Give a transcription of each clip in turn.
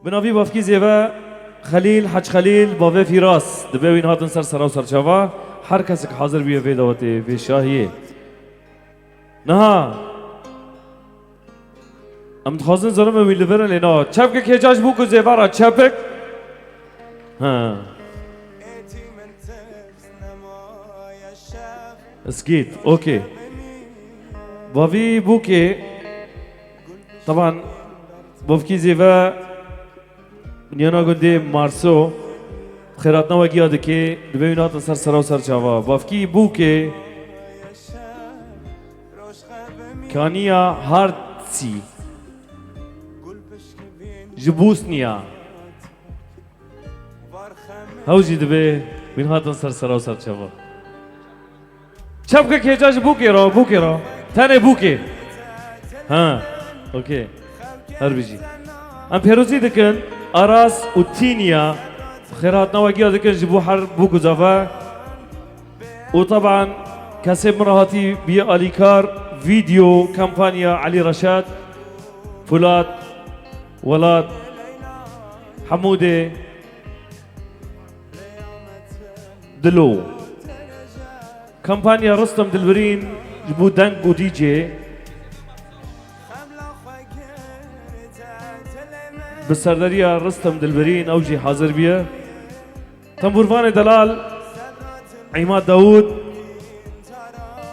بناوی بافکی زیوه خلیل حج خلیل باوه فیراس دبه وین هاتن سر سراو سرچاوا هر کسی که حاضر بیه وی دواته وی شاهیه نه ام تخوازن زرم وی لبرن لینا چپک که جاش بو که زیوه را چپک ها اسكيت اوكي بافي بوكي طبعا بوفكي زيفا نيانا قندي مارسو خيراتنا وقيا دكي دبينات سر سراو سر جاوا بافكي بوكي كانيا هارتسي جبوسنيا هاوجي دبي بينات سر سراو سر جاوا شبكة كيجاج بوكي را تاني بوكي ها اوكي هربيجي ام بيروزي دكن اراس وتينيا خيرات نواقيا دكن جبو حر بوكو زافا وطبعا كسب مرهاتي بي اليكار فيديو كامبانيا علي رشاد فولاد ولاد حمودة دلو كامبانيا رستم دلبرين جبو دنگ و دي جي بسردريا رستم دلبرين اوجي حاضر بيه تنبورفان دلال عماد داود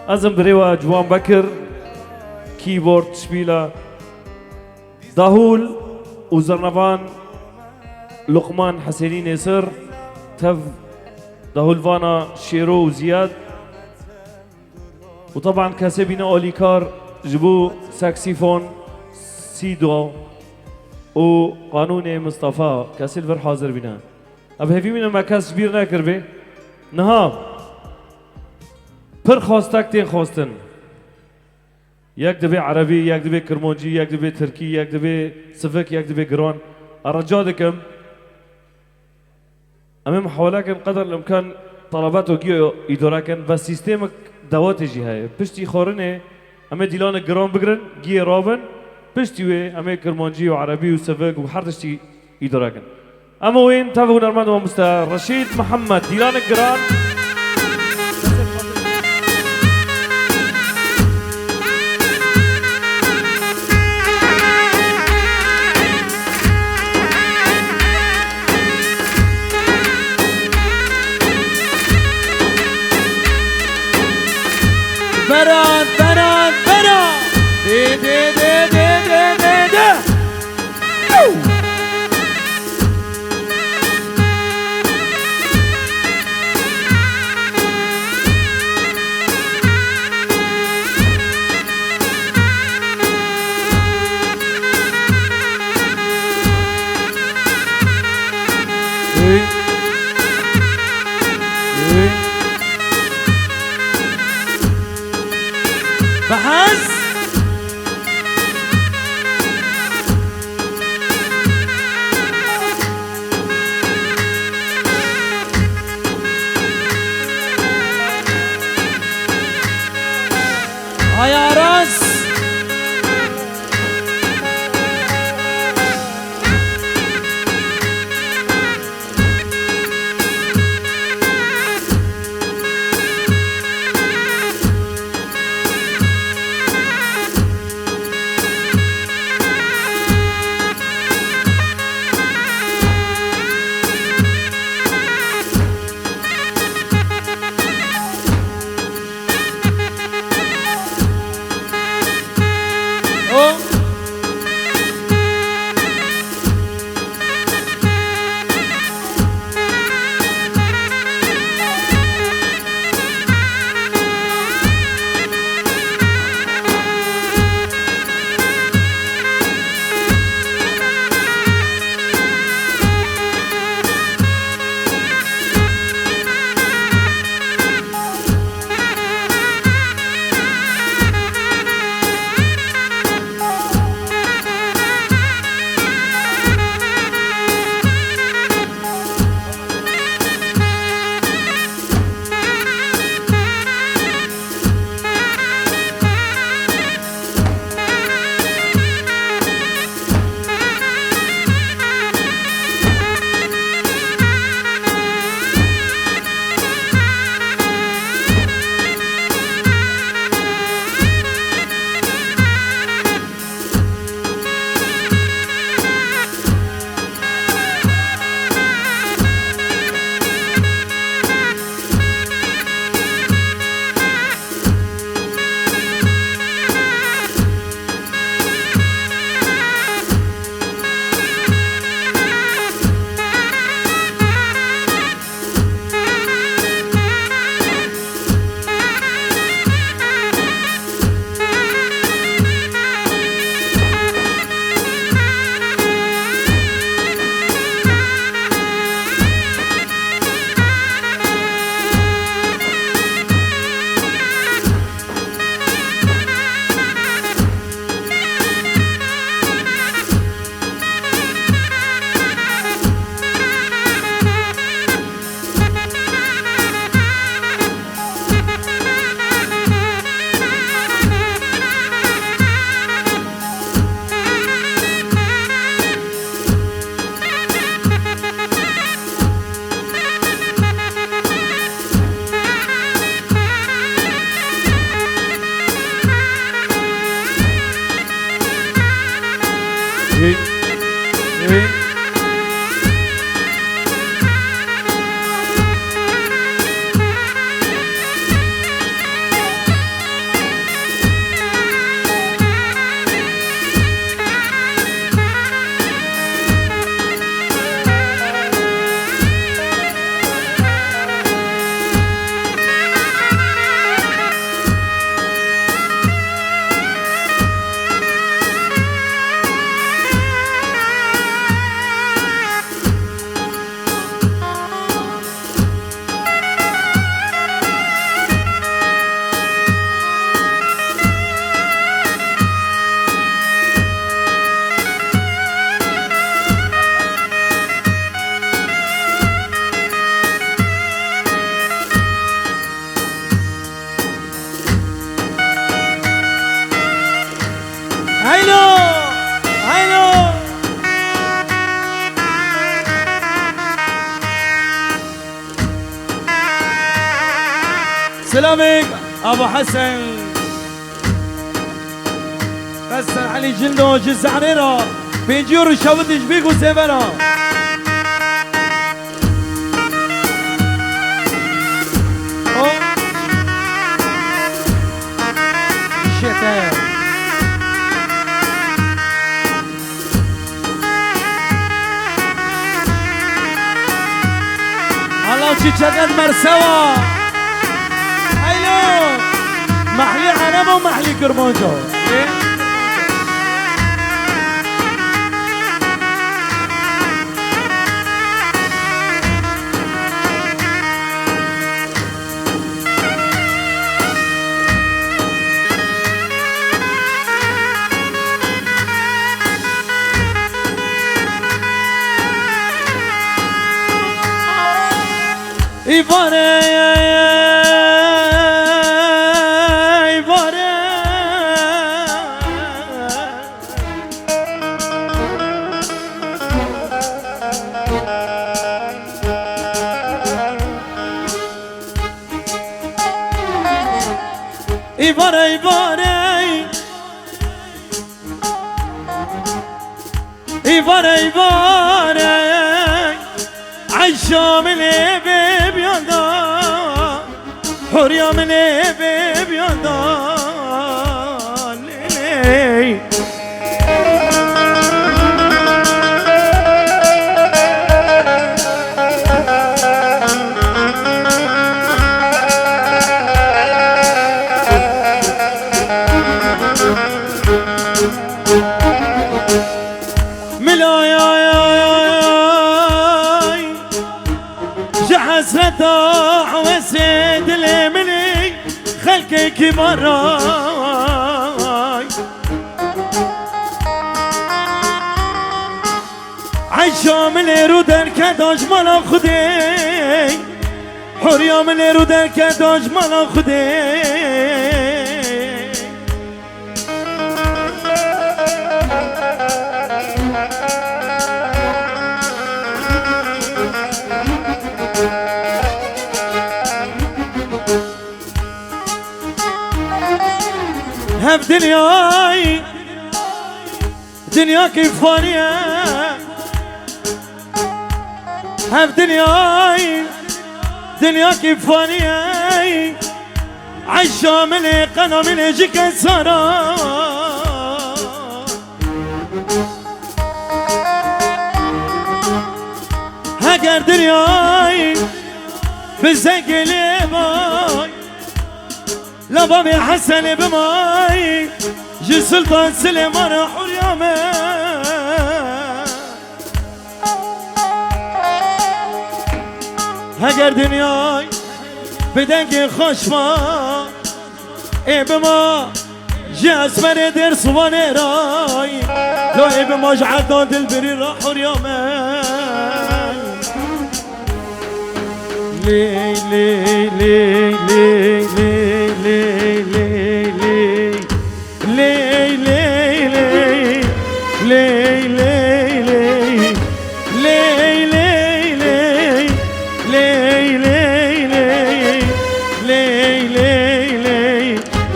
ازم بريوا جوان بكر كيبورد شبيلا داهول وزرنفان لقمان حسيني نصر تف داهول فانا شيرو وزياد وطبعا كاسبين اوليكار جبو ساكسيفون سيدو وقانون مصطفى كاسيلفر حاضر بنا اب هفي من مكاس كبير ناكر به نها پر خواستك تين خواستن يك دبي عربي يك دبي كرمونجي يك دبي تركي يك دبي سفك يك دبي جران ارجادكم امام محاولات قدر الامكان طلبات وجيو ادراكن بس سيستمك دوات جهه بشتي خورنه اما ديلان جرام بگرن جي رابن بشتي وي اما كرمانجي وعربي وسفك وحردشتي ادراكن اما وين تابعوا نرمد ومستر رشيد محمد ديلان جران بران دي دي دي دي دي دي دي إيه إيه هيلو هيلو سلامك ابو حسن بس علي جلو جز عريرة بيجيور شاودش بيكو سيفنا الشتاء الله شجعت مرسوا هيلو محلي حرام ومحلي كرمانجو İvare İvare İvare İvare İvare İvare عشا من بياندا حريا من بياندا حسرته وسيد المني خلقك براي عيشا من رودر كداج مالا خدي حريا من رودر كداج مالا خدي هف دنياي دنياك فانية هف دنياي دنياك فانية عيشا من قنا من جيك سارا هاجر دنياي بزقلي باي لبابي حسن بماي جي سلطان سليمان حريامه هاجر دنياي بدنك خوشما اي بما جي اسمر دير صواني راي لو اي بما جعدان دل بري حريامه لي لي لي لي لي لي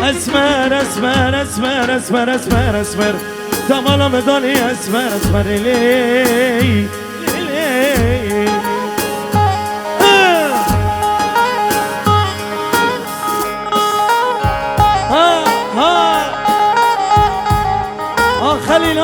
اسمر اسمر اسمر اسمر اسمر اسمر تمالا مدانی اسمر اسمر لی خليل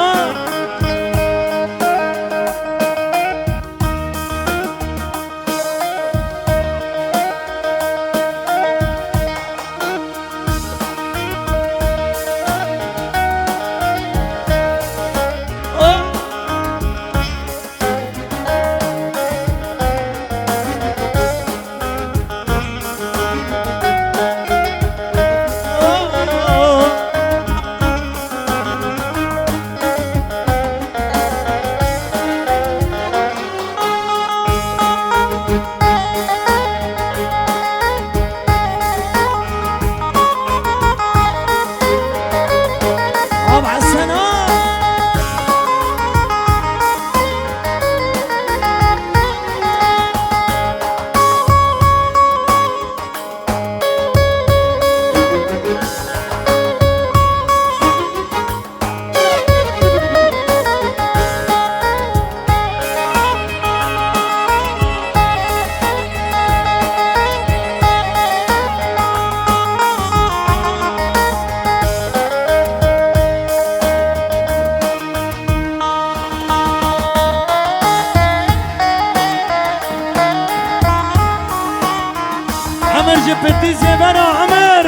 عمر جبتي زبانة عمر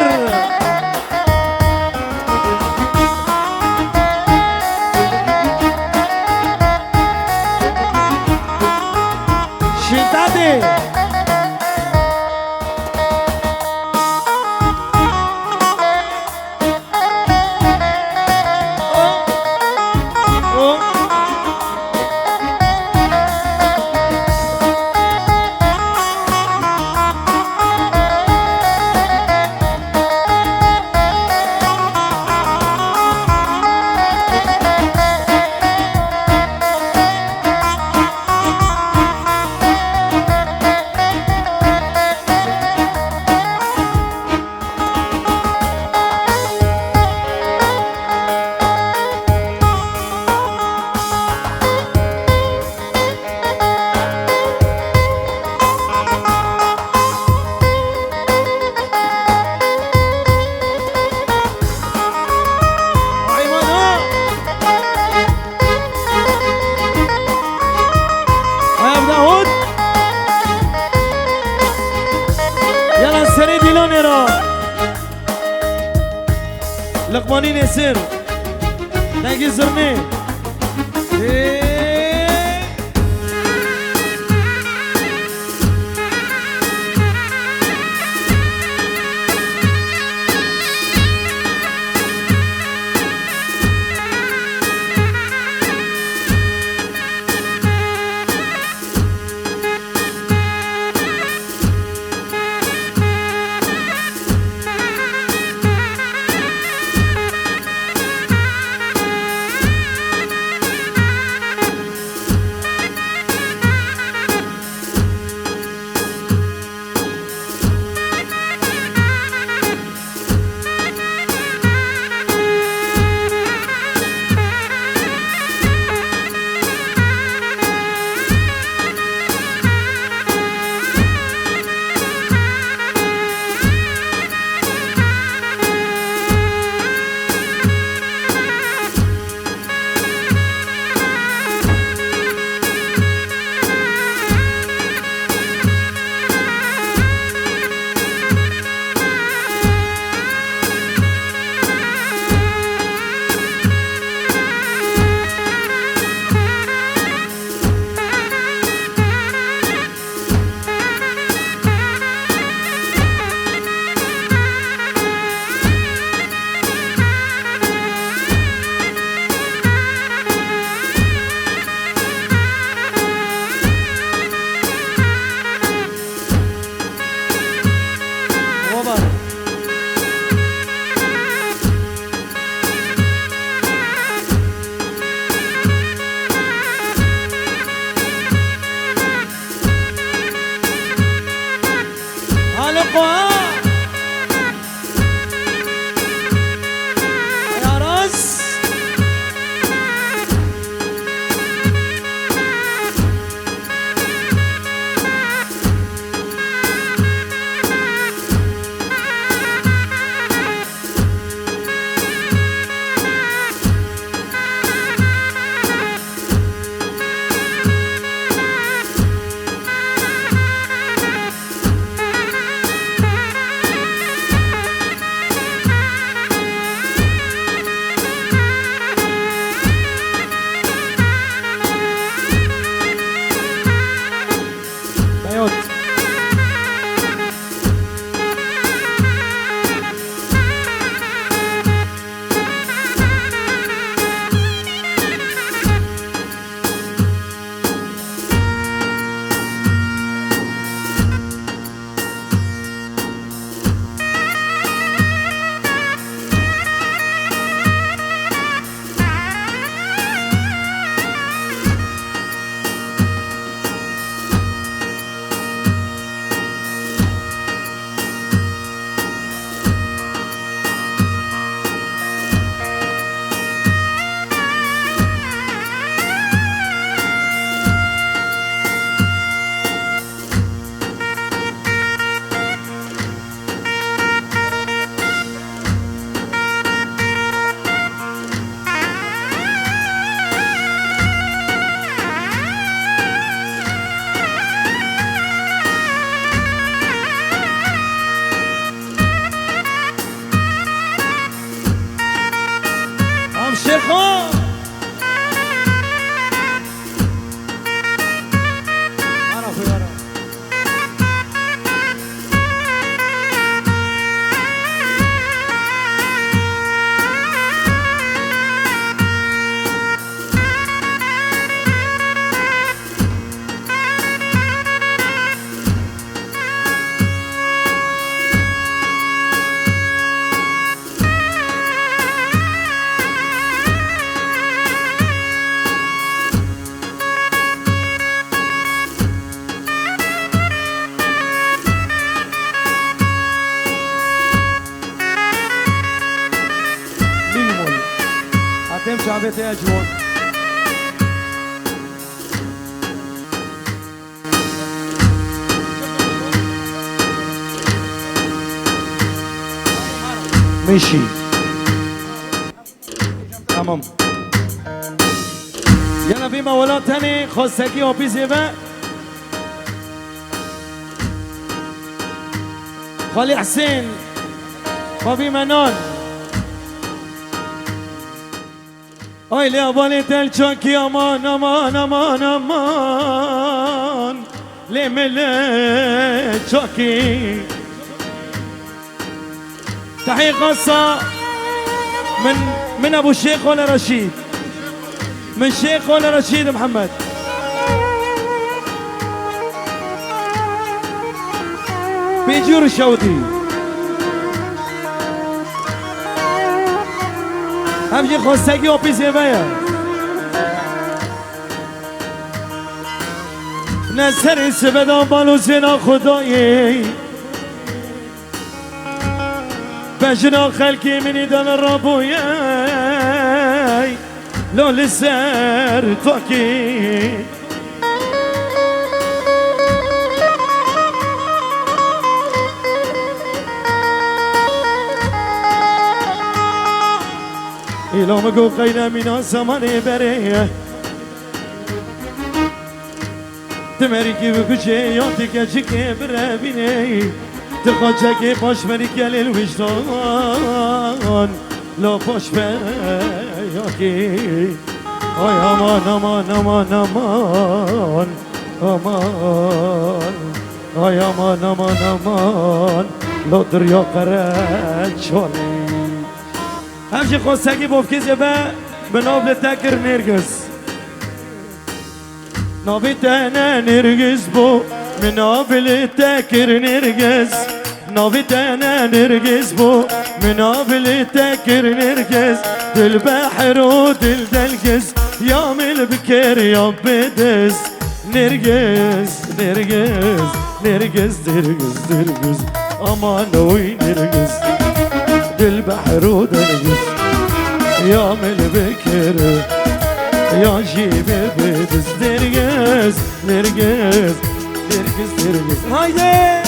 شتادي لقماني نسر ناقي زرني سبت يا جوان ماشي تمام يلا في موالات تاني خواستگی آبیزی و خالی حسین بابی منان آی لیابانی دل چاکی امان امان امان امان لیمله چاکی تحقیق خاصة من ابو الشيخ ولا رشيد من شيخ ولا رشيد محمد بيجور الشوطي همجي خواستگی و پیزی بیا نظر سبدا بالو زنا خدایی بجنا خلقي من دان الربويا لو لسر توكي إلو مقو قينا من زمان بريه تمريكي بكجي يوتي كجي برابيني تخاجكي باش مريكي للوجدان لو باش بياكي اي امان امان امان امان امان اي امان امان امان لو دريا قرچولي همشي خواستگی بوفكيزي بنابل تاكر نرگس نابي تانا نرگس بو منابل تاكر نرگس نابي تانا نرگس بو منابل تاكر نرگس دل بحر ودل دلگس يا مل بكر يا بدس نرگس نرگس نرگس نرگس نرگس امانوي نرگس دل بحر ودلگس يا مل بكر يا جيب بدس نرگس نرگس نرگس نرگس هايدي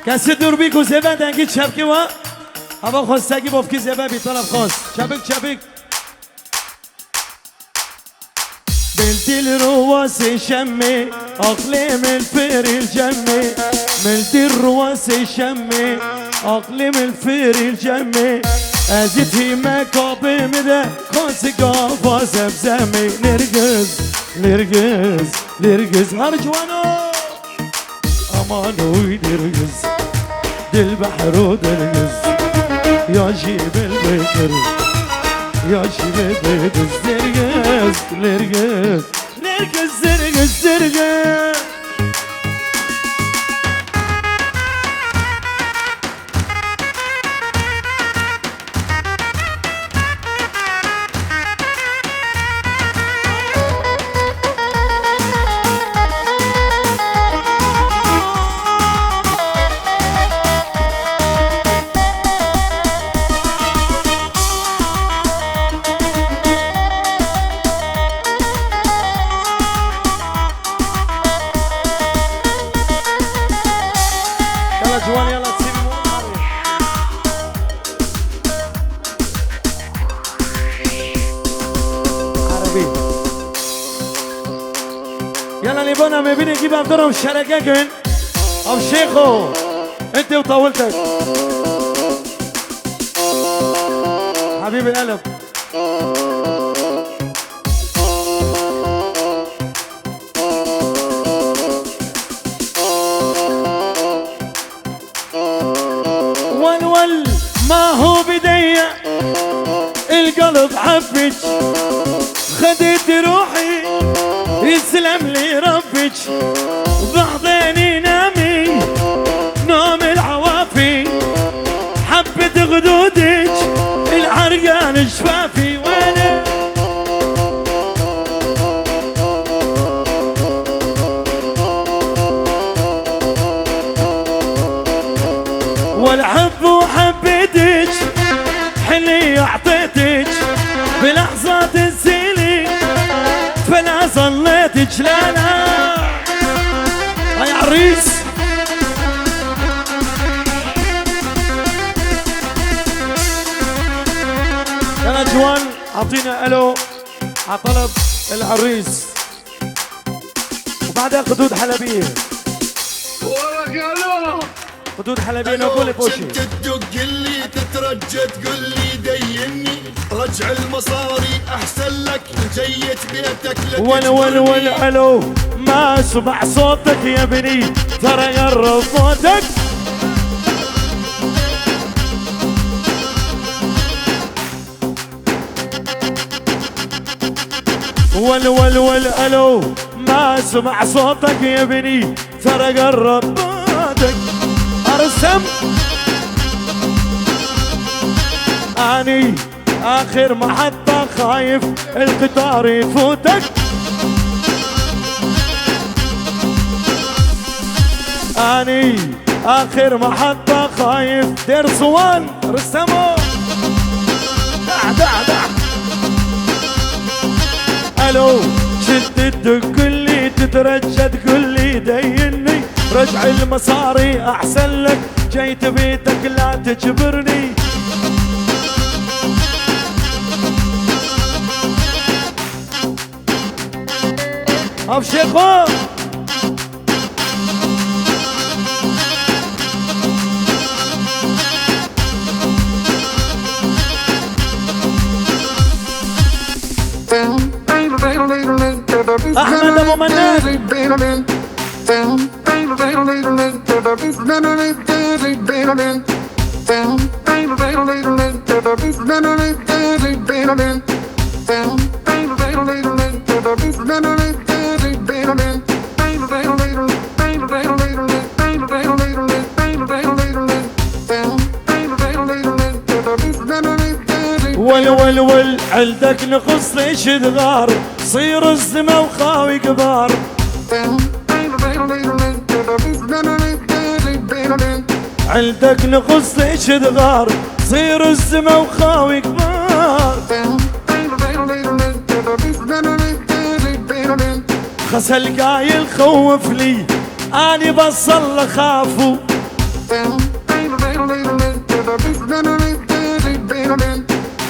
کسی دور بی کوزه و دنگی چپکی و هوا خواستگی بافکی زبه بی طرف خواست چپک چپک دل رواس شمي أقلم الفير الجمي ملت الرواس شمي أقلم الفير الجمي أزتي مكابي مدى كونسي قافا زمزمي نرقز نرقز نرقز هرجوانو أمانوي نرقز دل بحر ودرقز يا جيب البكر يا جيب البكر نرقز نرقز نرقز نرقز نرقز جوان يلا تسيبي عربي يلا ليبونا مبيني نجيب عبدالله الشركة كن أو شيخو انت وطولتك حبيب القلب والول ما هو بديع القلب حبك خدت روحي يسلم لي ربي عيونك بعضين نامي نوم العوافي حبة غدودك العرقان شفافي وانا والحب وحبيتك حلي اعطيتك بلحظات الزيني فلا ظليتك لا لا يا عريس يا نجوان اعطينا الو على طلب العريس وبعدها خدود حلبيه خدود حلبيه نقول بوشي كنت تدق لي تترجى تقول لي ديني رجع المصاري احسن لك جيت بيتك ول الو ما اسمع صوتك يا بني ترى يقرب صوتك ول الو ما اسمع صوتك يا بني ترى قرب صوتك ارسم اني اخر محطة خايف القطار يفوتك اني اخر محطة خايف دير صوان رسموا دع الو شد تقول لي تترجى تقول لي ديني رجع المصاري احسن لك جيت بيتك لا تجبرني ابشخوا احمد ابو منان ول عندك نقص ليش تغار صير الزمة وخاوي كبار عندك نقص ليش تغار صير الزمة وخاوي كبار خسل قايل خوف لي اني بصل خافو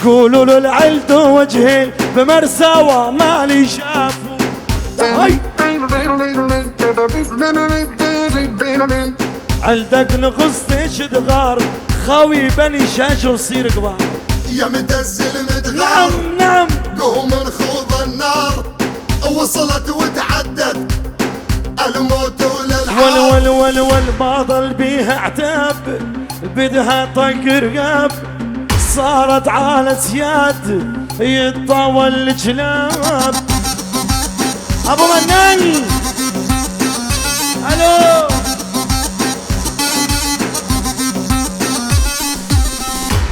قولوا له العلد وجهين بمرسى ومالي شافوا هاي عندك نقص ايش تغار خاوي بني شاش وصير كبار يا متزل متغار نعم قوم نخوض النار وصلت وتعدت الموت ول ما ضل بيها عتاب بدها طق رقاب صارت على سياد يتطاول الجلاب ابو منان الو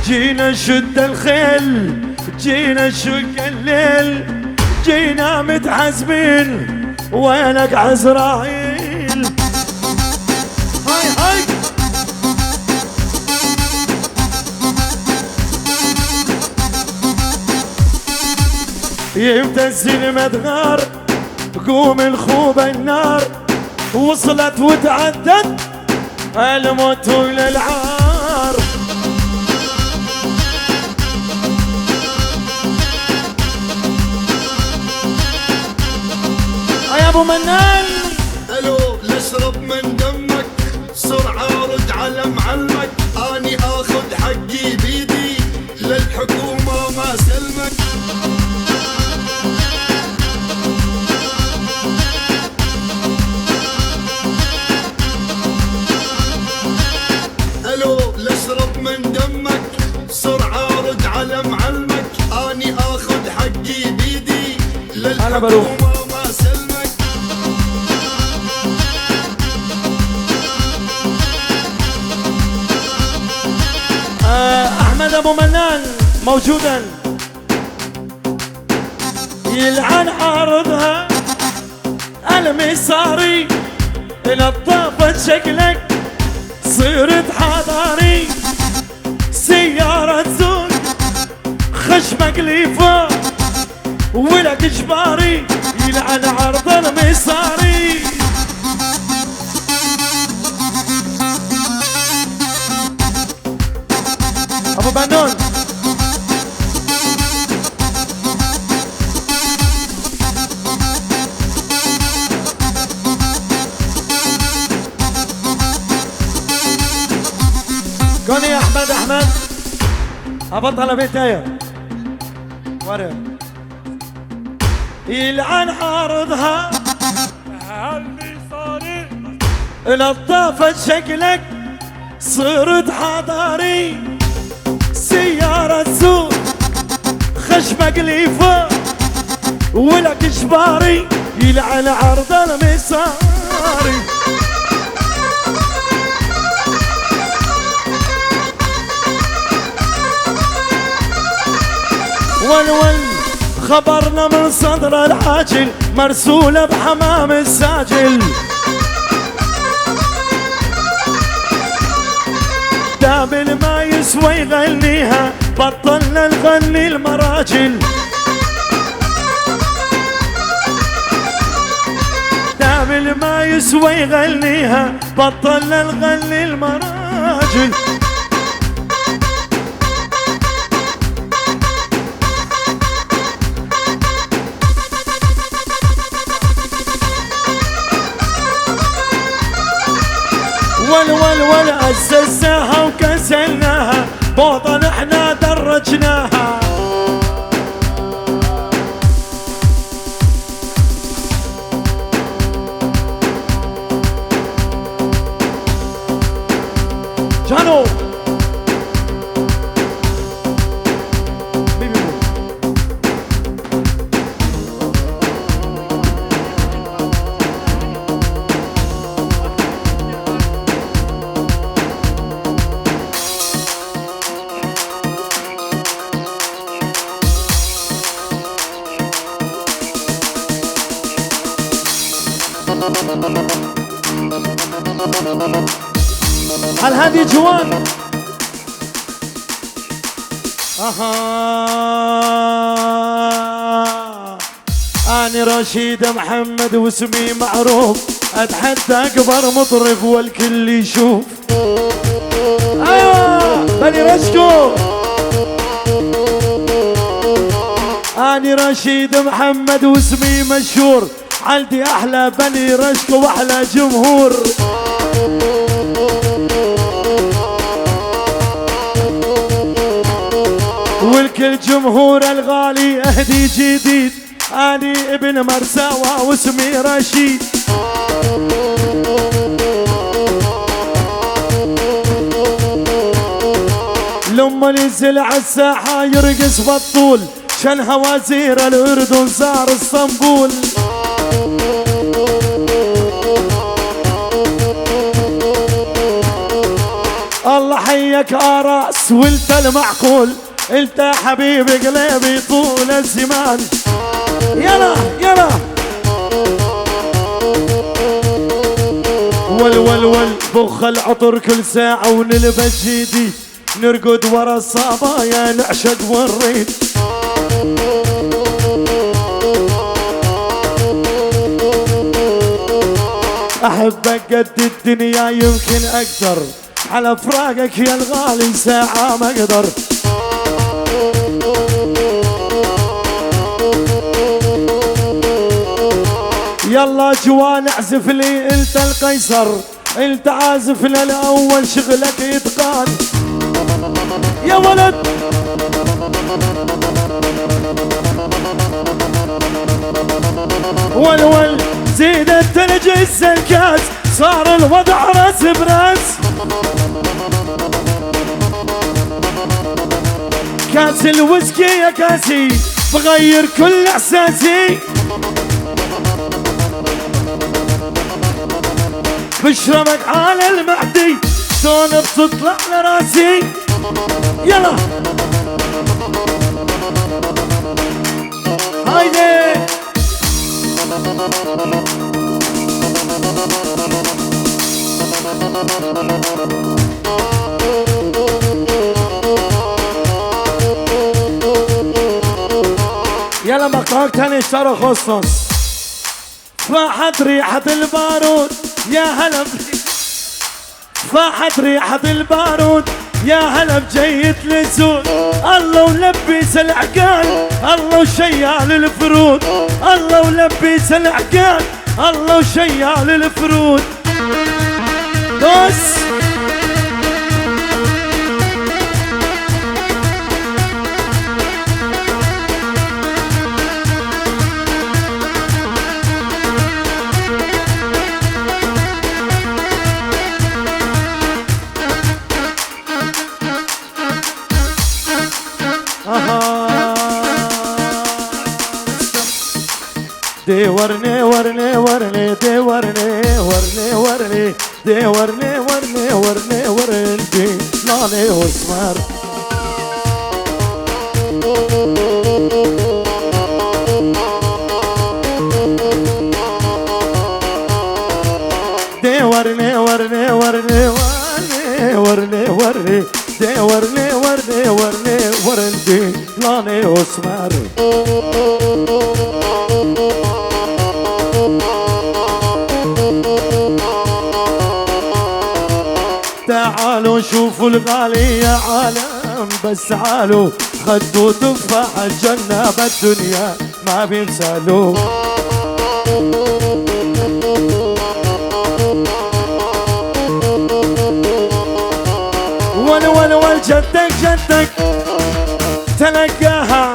جينا نشد الخيل جينا نشق الليل جينا متحزبين وينك عزرايل هاي يمتز المدغار قوم الخوبة النار وصلت وتعدت الموت للعار يا ابو منان الو نشرب من دمك بسرعة رد على معلمك اني اخذ حقي بيدي للحكومة ما سلمك الو نشرب من دمك بسرعة رد على معلمك اني اخذ حقي بيدي للحكومة ما سلمك ابو منان موجودا يلعن عارضها الميساري نظافت شكلك صرت حضاري سيارة زوج خشمك ليفا ولك اجباري يلعن عرض الميساري ابو بنون كوني يا احمد ابطل بيتايا ورا يلعن عارضها الميساري نظافت شكلك صرت حضاري سيارة سوق خشمك ليفا ولك اجباري يلعن عرض الميساري ول خبرنا من صدر العاجل مرسولة بحمام الساجل دابل ما يسوى يغنيها بطلنا نغني المراجل دابل ما يسوى يغنيها بطلنا نغني المراجل ول أسسناها وكسلناها بوطن احنا درجناها جانو الهادي جوان أنا رشيد محمد واسمي معروف أتحدى أكبر مطرب والكل يشوف أيوة بني رشكو أنا رشيد محمد واسمي مشهور عندي أحلى بني رشكو وأحلى جمهور والكل جمهور الغالي أهدي جديد أني ابن مرساوى واسمي رشيد لما نزل عالساحة يرقص بالطول شن هوازير الأردن صار اسطنبول الله حيك راس وانت المعقول انت يا حبيبي قلبي طول الزمان يلا يلا ول بخ العطر كل ساعة ونلبس جديد نرقد ورا الصبايا نعشق ونريد احبك قد الدنيا يمكن اقدر على فراقك يا الغالي ساعة ما اقدر يلا جوان اعزف لي انت القيصر انت عازف للاول شغلك اتقان يا ولد ول زيد الثلج السلكات صار الوضع راس براس كاس الويسكي يا كاسي بغير كل احساسي بشربك على المهدي شلون بتطلع لراسي يلا هايدي يلا مقطعك تاني اشترى خصص. فاحت ريحة البارود يا هلا فاحت ريحة البارود يا هلا بجية الاسود. الله ولبس العقال الله وشيال الفرود. الله ولبس العقال الله وشيال الفرود. دوس دي ورني ورني ورني دي ورني ورني ورني دي ورني ورني ورني ورني دي لالي واسمر. دي ورني ورني ورني ورني ورني ورني دي ورني ورني ورني ورني دي لالي واسمر. تعالوا شوفوا الغالي يا عالم بس تعالوا خدوا تفاح الجنة بالدنيا ما بيمثلوا. ول جدك جدك تلقاها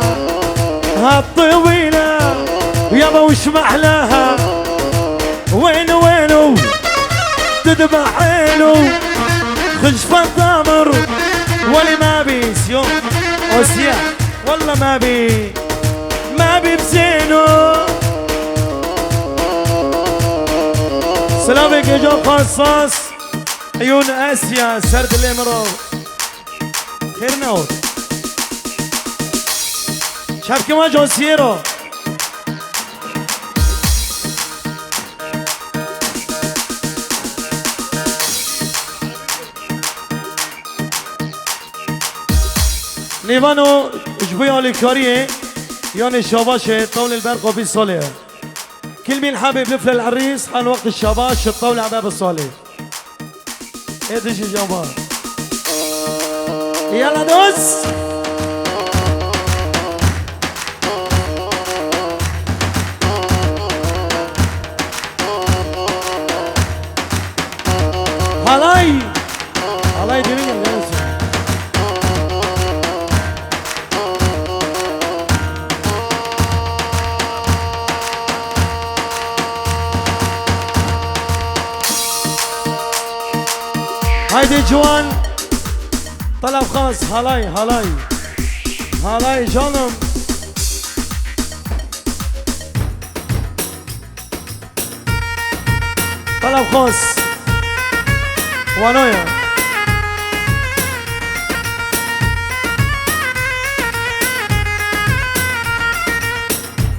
هالطويلة يابا وش محلاها. وينو تذبح عينه خشف الضمر ولي ما بي سيوم وسيا والله ما بي بزينو. سلامك يا جو خصاص عيون اسيا سرد الامرو خير نوت شابك ما جو سيرو. نيفانو جبويا لكاريه يعني الشباشة طاولة البرقة بالصالة. كل مين حابب لفل العريس حان وقت الشباش الطاولة على باب الصالة. ايه دش الجواب يلا دوس. هلاي دنيا هايدي جوان طلب خاص. هلاي جانم طلب خاص وانويا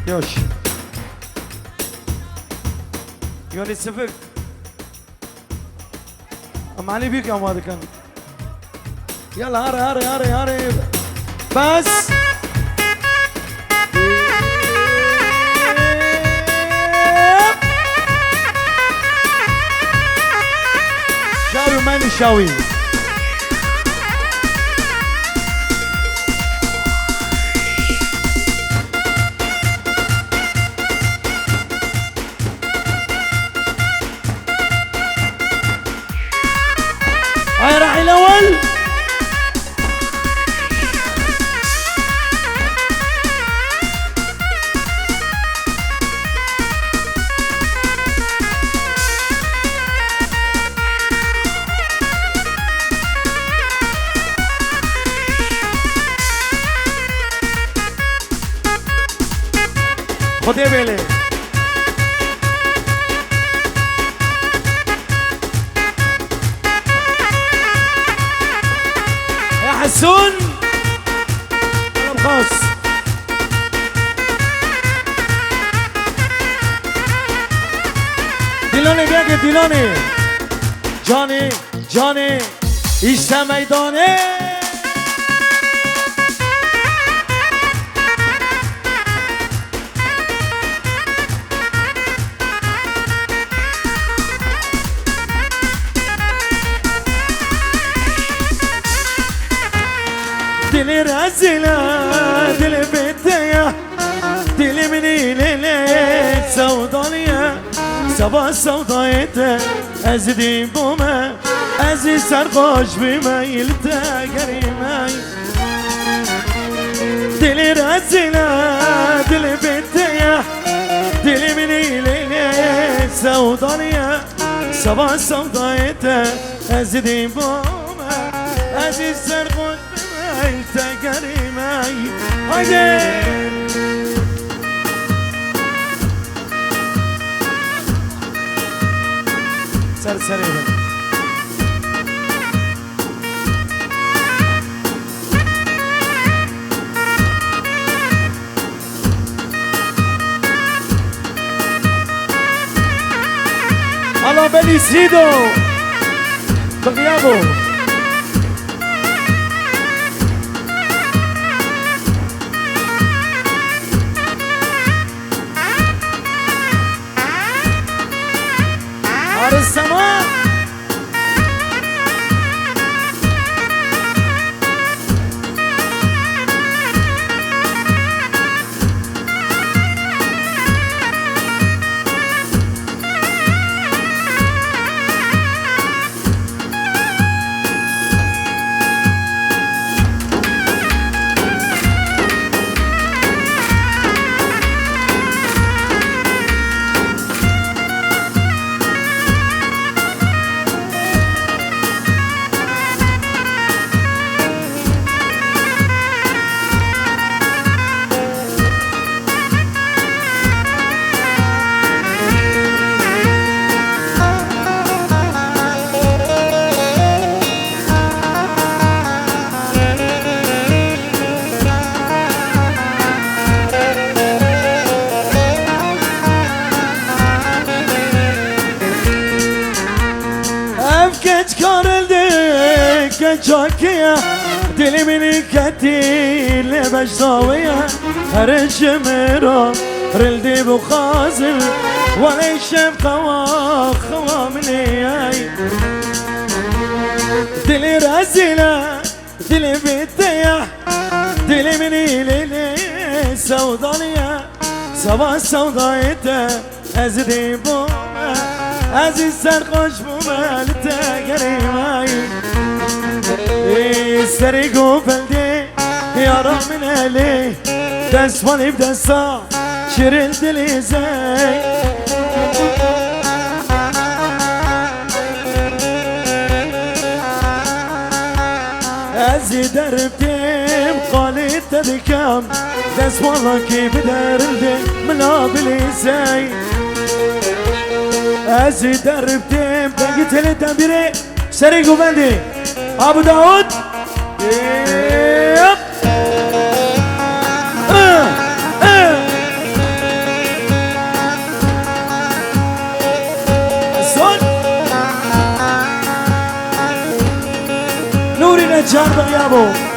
يوش يوني سفك معني بيك يا ماذا كان. يلا هاري بس شاوي ماني شاوي هاي راح الأول. خدي بالي يا حسون عباس دیلانی بگه دیلانی جانی جانی ایشته میدانه دل رزيلة دل بداية دل مني ليلة سودانية سبا سودايته أزدي بوما أزي سرقاش بما يلتا قريماي دل رزيلة دل بداية دل مني ليلة سودانية سبا سودايته أزدي بوما أزي سرقاش انت قريماي هاي سر الله بني سيدو بغيابه السماء جاكية دلي مني كتير لبجزاوية هرج مرا رلدي بخازل ولا يشب خوا مني دلي رزيلة دلي بداية دلي مني ليلي سودانية سبا سودايته أزدي بوما أزي سرقوش بوما لتقريماي سرقو بلدي يا رامن علي دس فالي بدسا شرل دلي زي أزي دربتي مقالي تذكام دس والله كيف دردي منابلي زي أزي دربتي بقيت للتنبيري سرقو بلدي أبو داود صوت نوري نجار بغيابه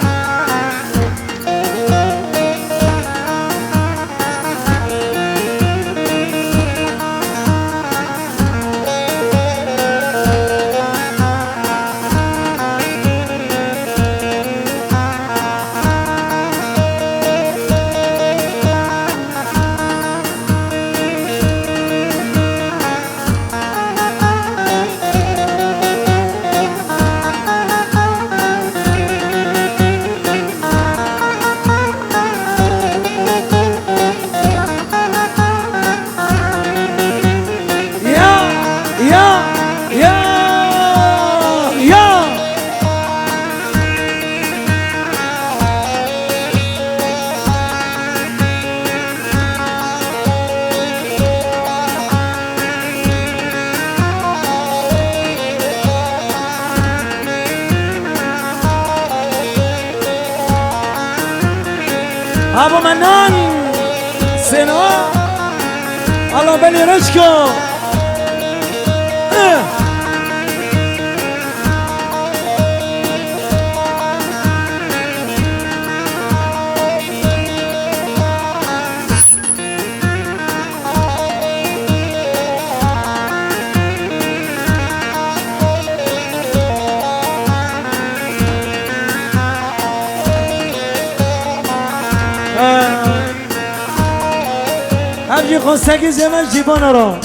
ابو منان سينو الله بني رشكو همجي خواستگی زمن جیبانه را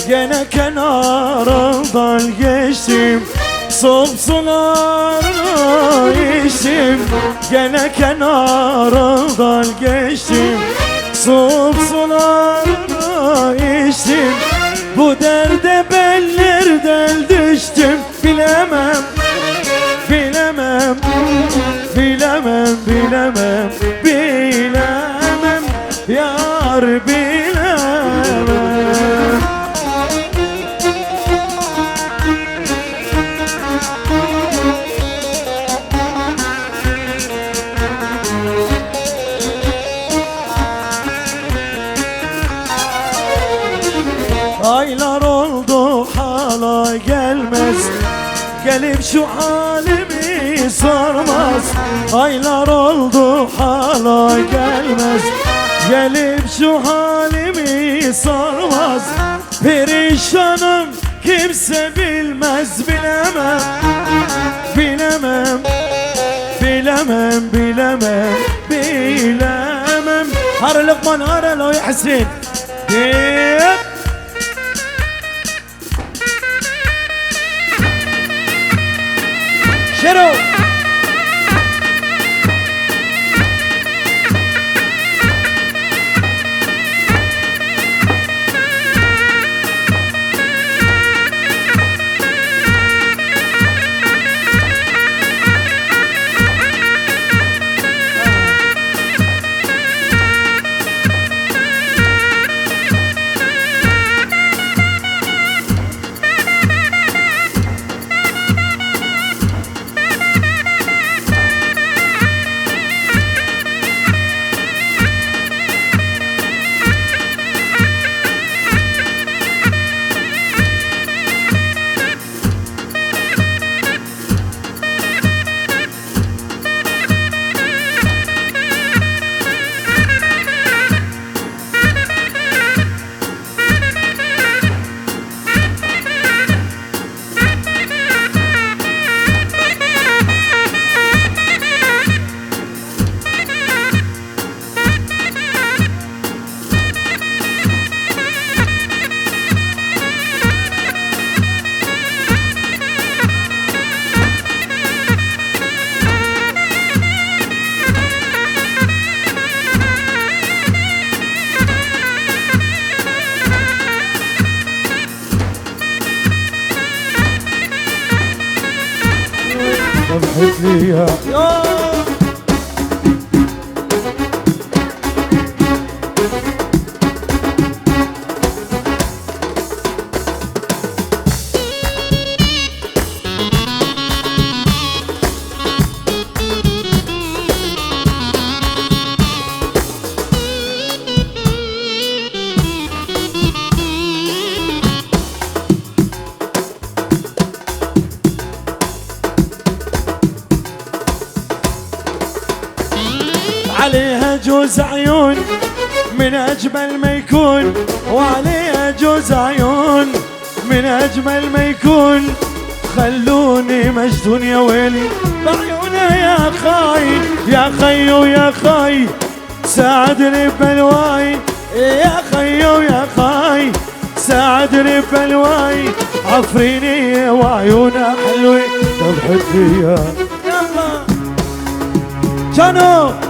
gene kenarından geçtim Soğuk sularını içtim Gene kenarından geçtim Soğuk sularını içtim Bu derde bellerden düştüm Bilemem, bilemem, bilemem, bilemem, bilemem Yar bilemem Aylar oldu hala gelmez Gelip şu halimi sormaz Aylar oldu hala gelmez Gelip şu halimi sormaz Perişanım kimse bilmez Bilemem, bilemem, bilemem, bilemem, bilemem Har Lokman har lo Yasin شنو ضحك لي يا عليها جوز عيون من أجمل ما يكون وعليها جوز عيون من أجمل ما يكون خلوني مجنون يا ويلي بعيونها يا خاي يا خي ويا خاي ساعدني ببلواي يا خي ويا خاي ساعدني ببلواي عفريني وعيونها حلوة ذبحت لي يلا جانو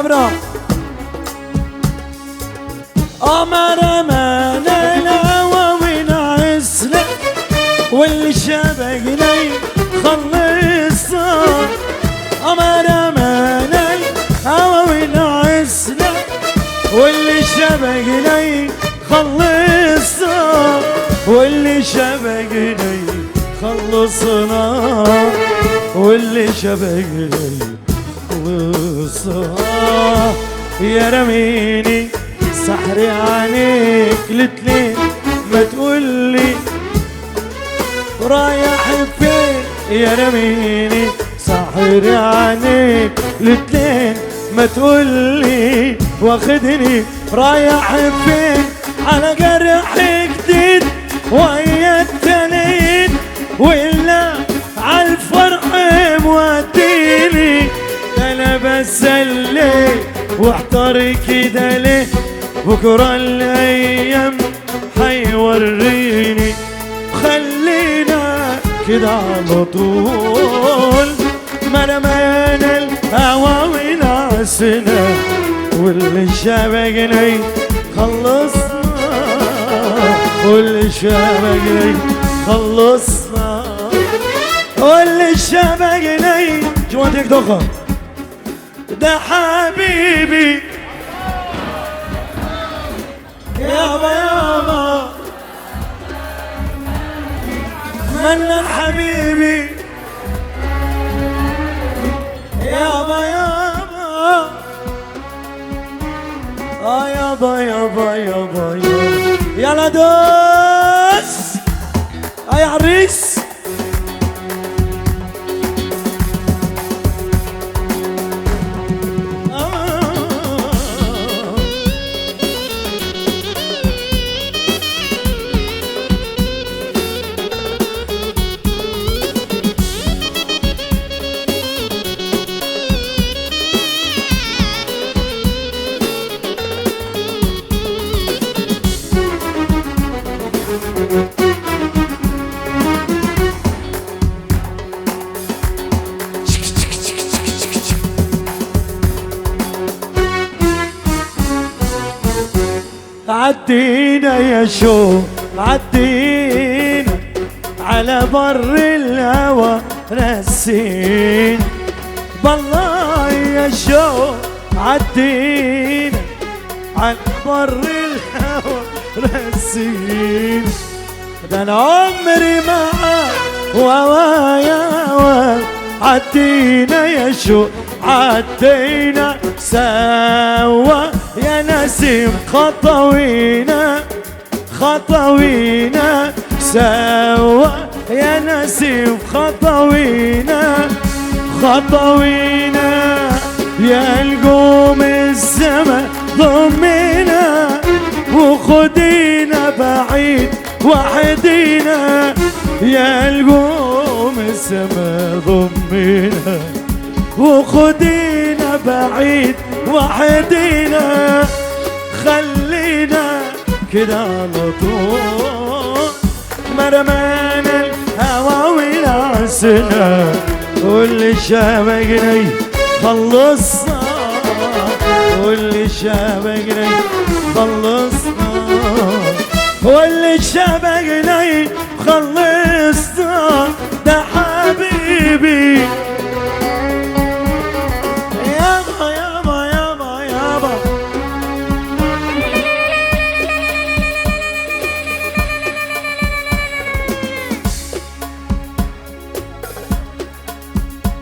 عبرة أمر أمان الهوى ونعسنا واللي شبقنا خلصنا أمر أمان الهوى ونعسنا واللي شبقنا خلصنا واللي شبقنا خلصنا واللي شبقنا خلصنا يا رميني سحري عنيك لتلين ما تقولي رايح فين يا رميني سحري عنيك لتلين ما تقولي واخدني رايح فين على جرح جديد ويا التانيين وإلا عالفرح موديني أنا بسلي واحتار كده ليه بكرة الأيام حيوريني خلينا كده على طول مرمانا الهوا ونعسنا واللي شبقنا خلصنا واللي شبقنا خلصنا واللي شبقنا جواتك دوخة ده حبيبي يابا يابا منن حبيبي يابا يابا يابا يابا يابا يلا دوس يا عريس عدينا يا شو عدينا على بر الهوى رسين بالله يا شو عدينا على بر الهوى رسين ده انا عمري معاك ووايا عدينا يا شو عدينا سوا يا نسيم خطوينا خطوينا سوا يا نسيم خطوينا خطوينا يا القوم السما ضمينا وخدينا بعيد وحدينا يا القوم السما ضمينا وخدينا بعيد وحدينا خلينا كده على طول مرمانا الهوا ونعسنا واللي شبقنا خلصنا واللي شبقنا خلصنا واللي شبقنا خلصنا ده حبيبي يابا يابا يابا يابا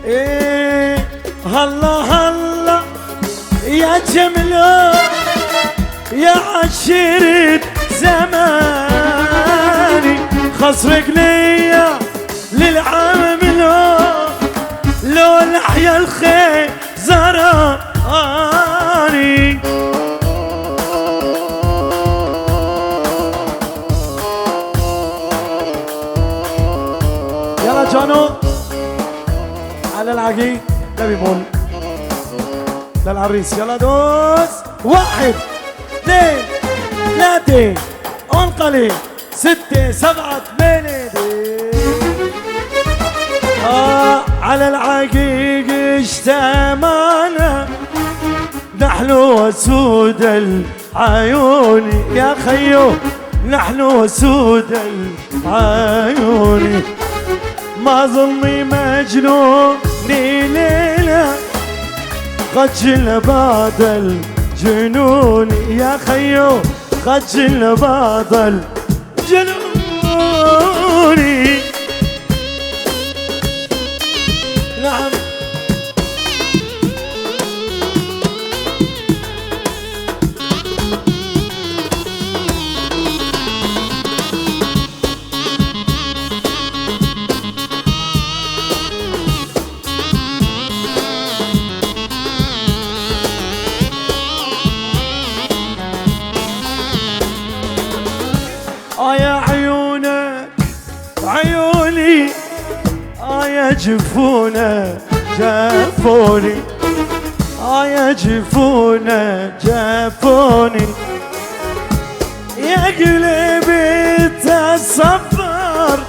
ايه هلا هلا يا جملة يا عشيرة زماني خصرك ليا للعام لو لحيا الخير زراني يلا جانو على العقيد نبي مول للعريس يلا دوس 1 2 3 انقلي 6 7 8 على العقيق اجتمعنا نحن وسود العيون يا خيو، نحن وسود العيون، ما ظني مجنوني ليلة خجل بعض الجنون يا خيو، خجل بعض الجنون. نعم يا عيونك عيوني، يا جفونك جفوني، يا جفونك جفوني، يا قلبي تصفر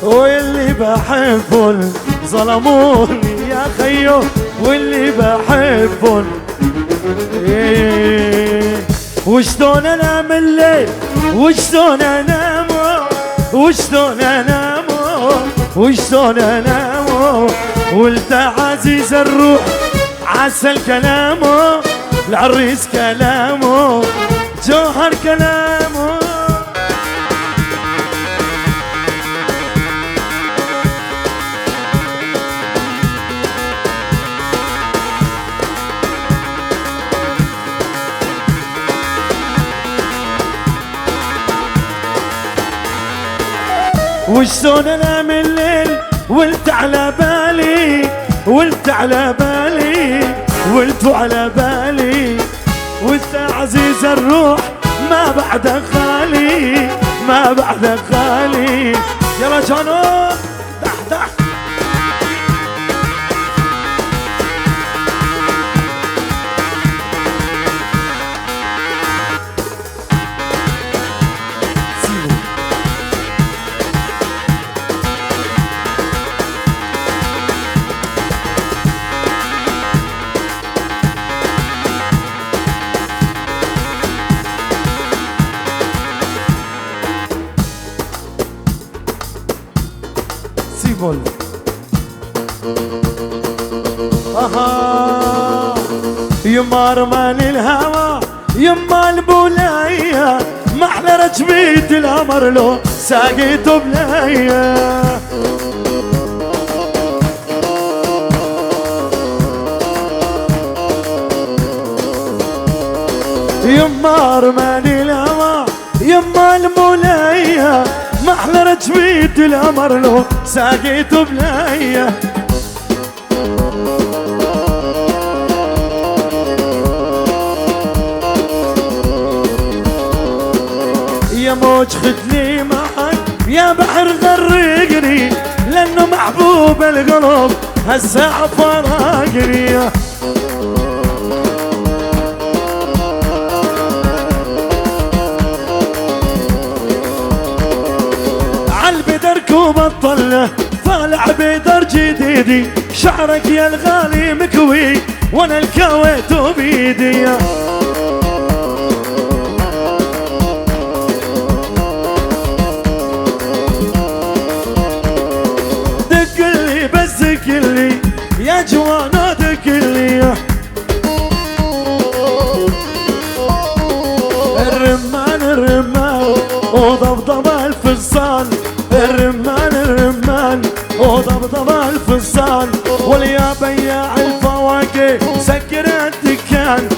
واللي بحبهم ظلموني يا خيو، واللي بحبهم وشلون انام الليل، وشلون انام، وشلون انام، وشلون انام، ولد عزيز الروح عسل كلامه، العريس كلامه جوهر كلامه. وشلون انام الليل وانت على بالي، وانت على بالي، وانت على بالي، وانت عزيز الروح ما بعد خالي، ما بعد خالي. يلا جانو دح دح سيبول. يما رمال الهوى يما البولاية، ما احلى رجبيت القمر لو ساقيته بلاية. يما رمال الهوى يما البولاية، ما احلى رجبيت القمر لو ساقيته بلاية. يا موج خدلي معك يا بحر غرقني، لانه محبوب القلب هالساعة فراقني. عالبدر وبطله طالع بدر جديدي، شعرك يا الغالي مكوي وانا الكويت بيدي. دقلي بس دقلي يا جوانا دقلي، الرمان الرمان وضبضب الفصال، الرمان الرمان وضبضب الفصال، واليا بياع الفواكه سكر الدكان،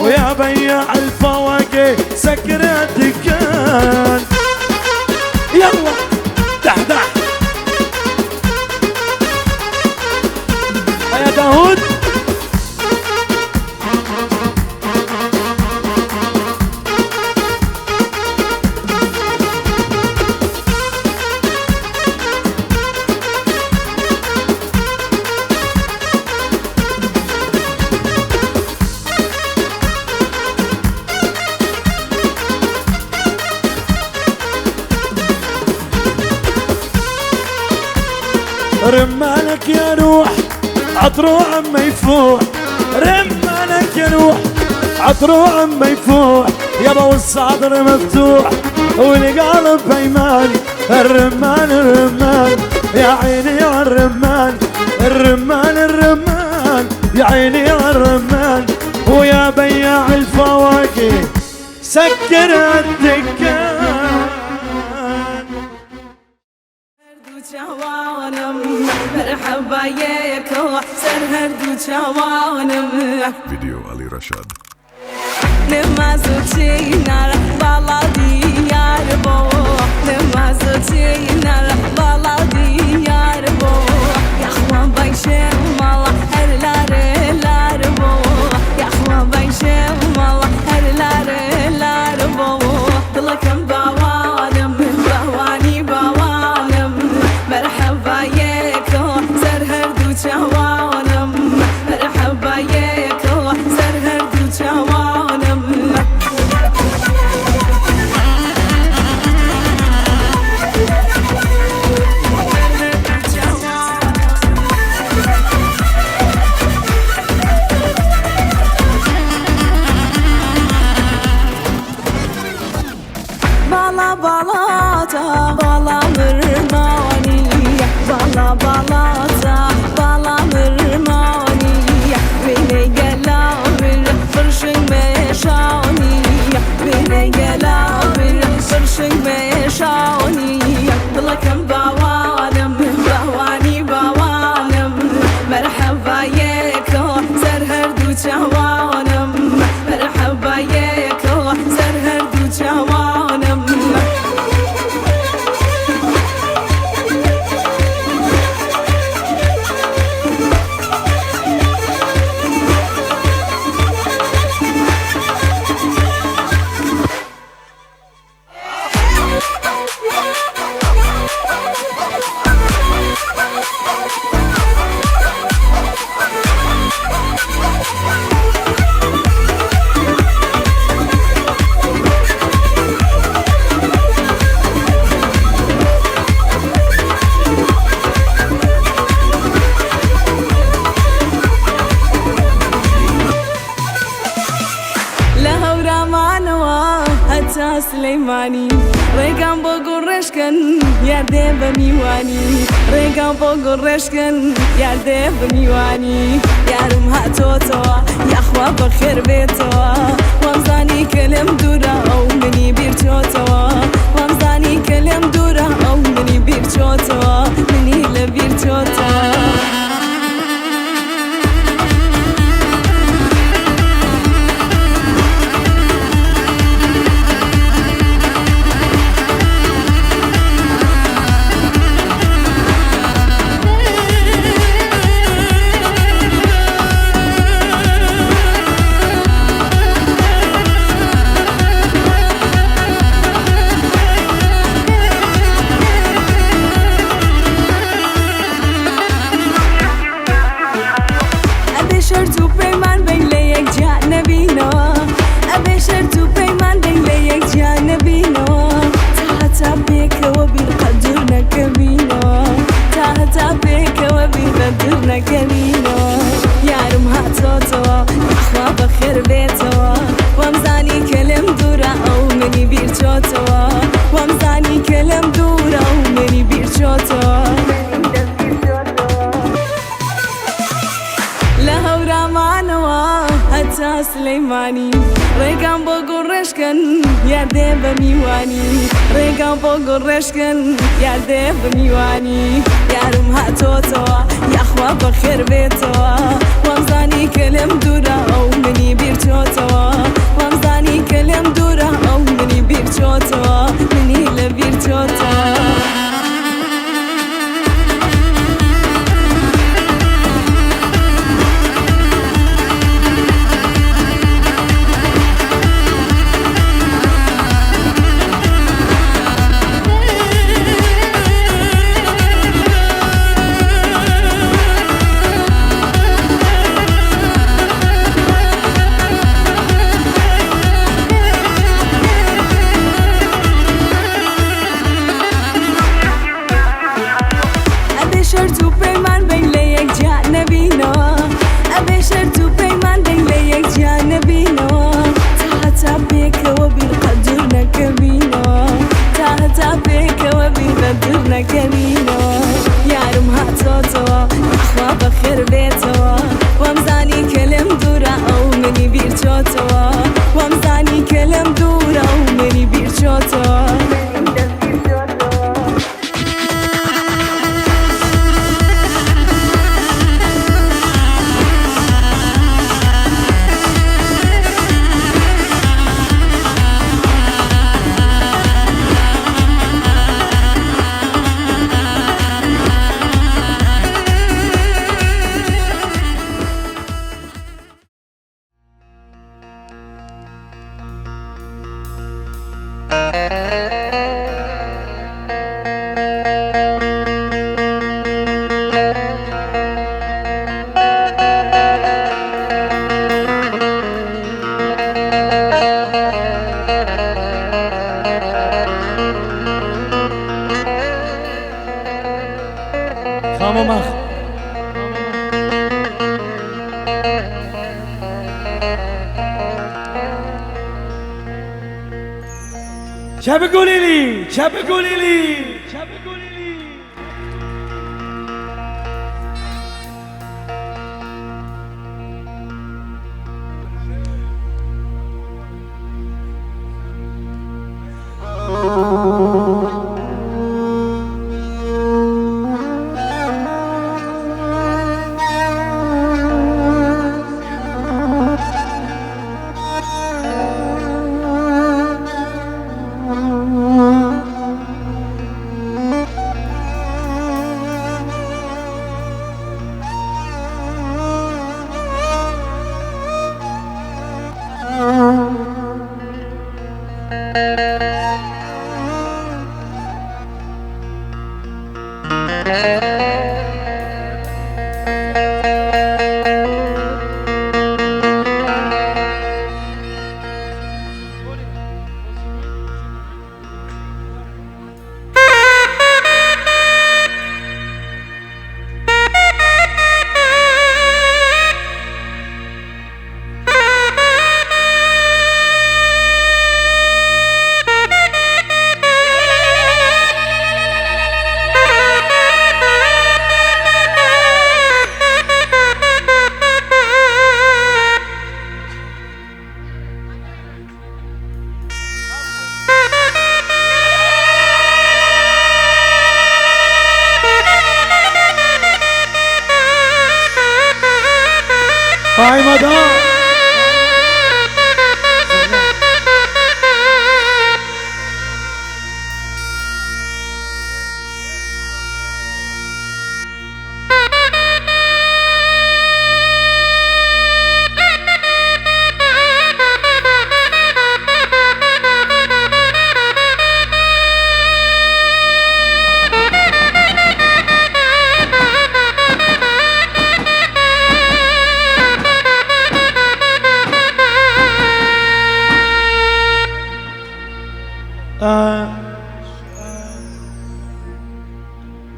ويا بياع الفواكه سكر الدكان. يلا دحدح يا داود. رمانك يا روح عطرو عم يفوح، رمانك يا روح عطره عم يفوح يابا والصدر مفتوح والقلب بيمان الرمان الرمان يا عيني على الرمان الرمان الرمان يا عيني على الرمان ويا بياع الفواكه سكر الدكان مرحبا ياك سر هردو جوانم فيديو علي رشاد نمازوتينا بالادي ياربو نمازوتينا بالادي ياربو يا اخوان بايشه مالا هرلار لاربو يا اخوان بايشه مالا هرلار لاربو طلقم باوانم باواني باوانم مرحبا ياك سر هردو جوانم مرحبا ياك سر هردو جوانم Bala balata, bala mırmani Bala balata, bala mırmani Beni gelavir, fırşın meşani Beni gelavir, fırşın meşani Dalakım bavanım, bavani bavanım Merhaba yeko, serherdu çavanım Merhaba yeko, serherdu çavanım سليماني ريقان بوغو رشكن ياردي بميواني ريقان بوغو رشكن ياردي بميواني يارم هاتوتوا يا اخوا بخير بيتوا وامزاني كلم دورا او مني بيرتوتوا وامزاني كلم دورا او مني بيرتوتوا مني لبيرتوتوا سليماني ريقان بوغو رشكن ياردي بميواني ريقان بوغو رشكن ياردي بميواني يارم هاتوتوا يا اخوا بخير بيتوا وامزاني كلم دورا او مني بيرتوتوا وامزاني كلم دورا او مني بيرتوتوا مني لبيرتوتوا نەکەمینەوە یارم هاتۆتەوە خوا بەخێر بێتەوە وەمزانی کە لەم دوورە ئەو منی بیرچۆتەوە وەمزانی کە لەم دوورە ئەو منی بیرچۆتەوە خامو مخ شب قولي لي هاي مدام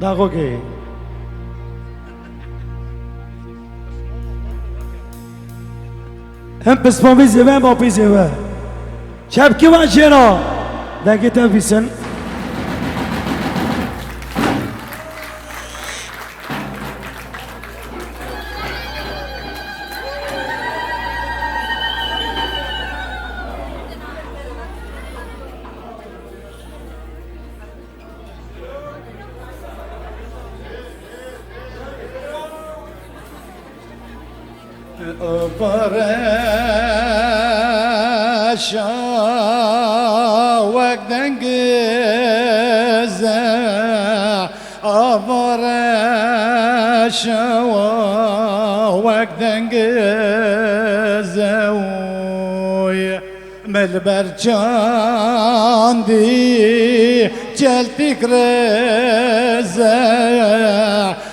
داغوكي هم بسمو بيزيوه ما بيزيوه شبكي وانشينا داكي تنفيسن برشا وقدن قزا برشا وقدن قزا ملبرجان دي جلتك رزا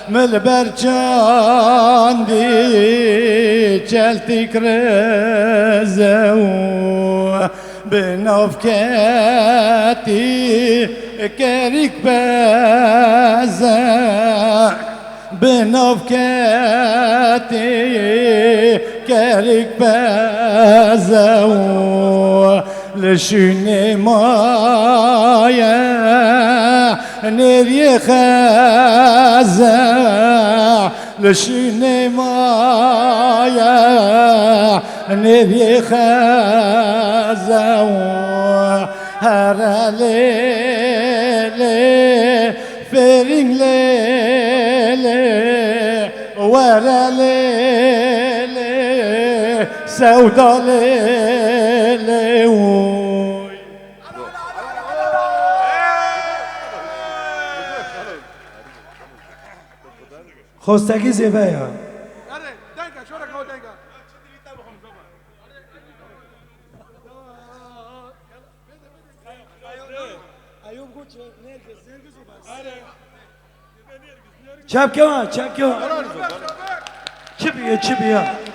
ملبرجان دي جلتك رزا بنفكاتي كريك بازا بنفكاتي كريك بازا لشوني مايا نيري خازع لشيني مايا نيري خازع هرا ليلي فيرين ليلي ورا ليلي سودا ليلي خواستگی زیبایا چپ کن چپ کن چی بیه چی بیه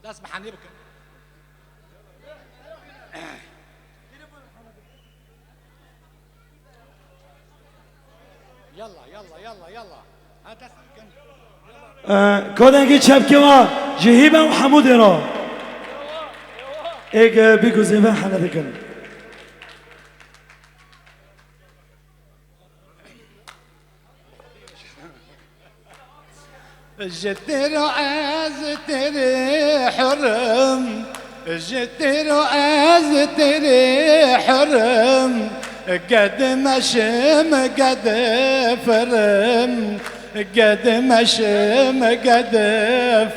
دست به حنیه بکن يلا يلا يلا يلا ها دست بکن کدنگی چپ کن جهیبه و حمود را ایک بیگو زیبا حنده کن جتر عز تري حرم جتر عز تري حرم قد مشم قد فرم قد مشم قد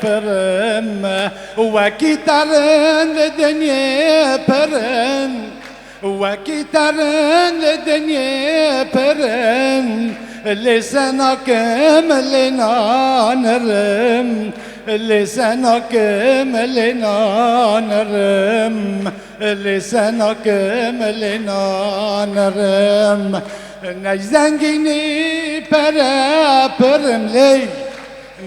فرم وكترن الدنيا برن وكترن الدنيا برن لسانك ملنا نرم لسانك ملنا نرم لسانك ملنا نرم نجزنگینی پرا پرم لی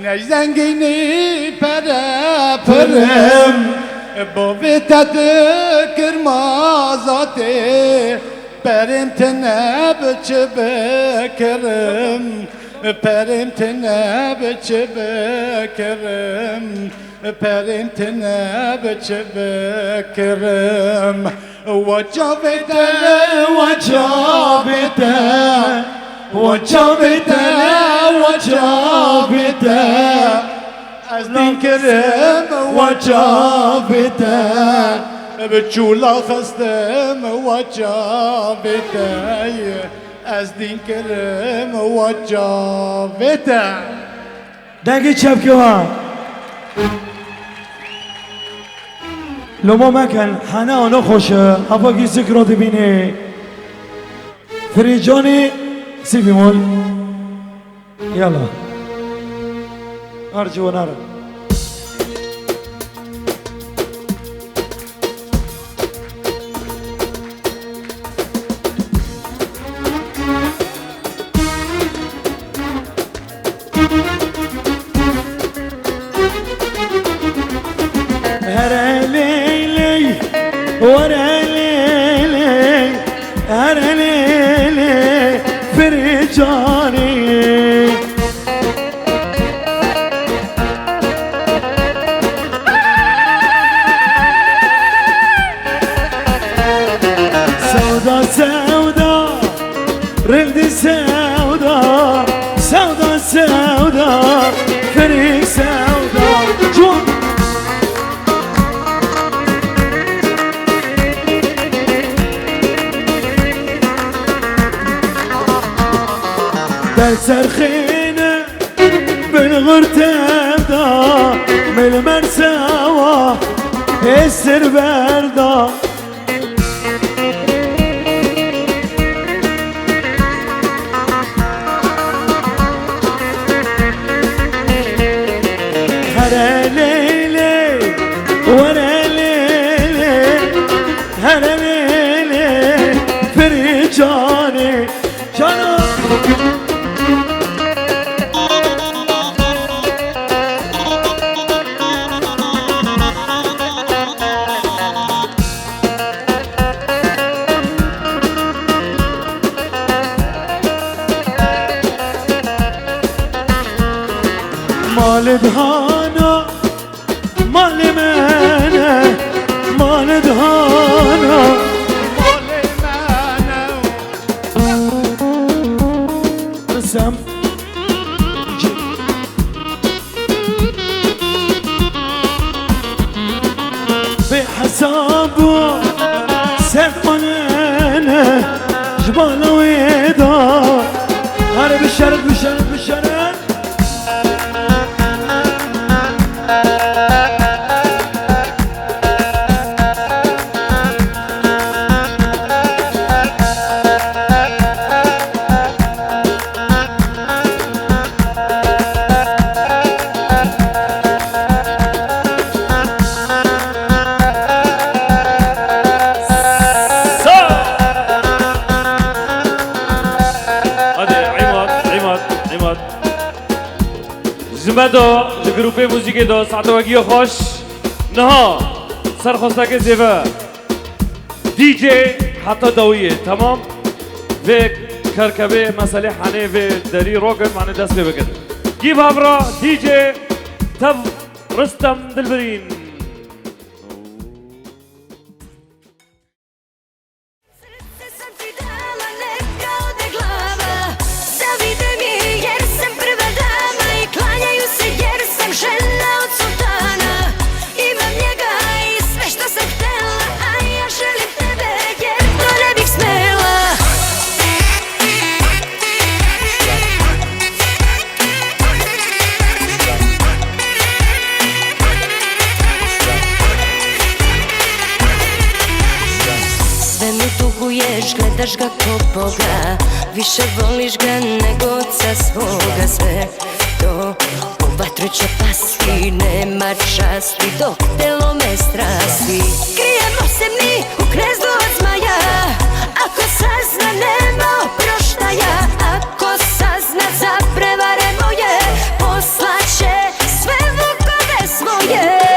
نجزنگینی پرا پرم بویتت کرمازاتی پرم تنب چه بکرم پرم تنب چه بکرم پرم تنب چه بکرم وجابته وجابته وجابته وجابته از نکرم وجابته بچولا خستم وجابته از نکرم وجابته دنگی چپ کن لما مکن حنه آنو خوشه هوا گیزک رو دبینه فریجانی سی بیمول یالا ارجو و نرم ورا ليلي هرا ليلي فرجاني سودا سودا رفدي سودا سودا سودا فريق سودا جون سرخينة بالغرتة من المرساوة السر باردة هرا ليلي ورا ليلي هرا ليلي فرجاني جانا حسابه سيف مننا جبال ويدار هرب الشرد بالشرد بالشرد زمدو جروپی موزیکی دو ساعتو وگیو خوش نها سرخوستک زیبا دی جی حتی دویه تمام و کرکبه مسئله حنه و دری روکن معنی دست بگرد گیب هفرا دی جی تب رستم دلبرین Gledaš ga ko Boga, više voliš ga nego oca svoga. Sve to u vatru će pasti, nema časti dok te lome strasti. Krijemo se mi u knezdu od zmaja, ako sazna nema oproštaja. Ako sazna za prevare moje, poslaće sve vukove svoje.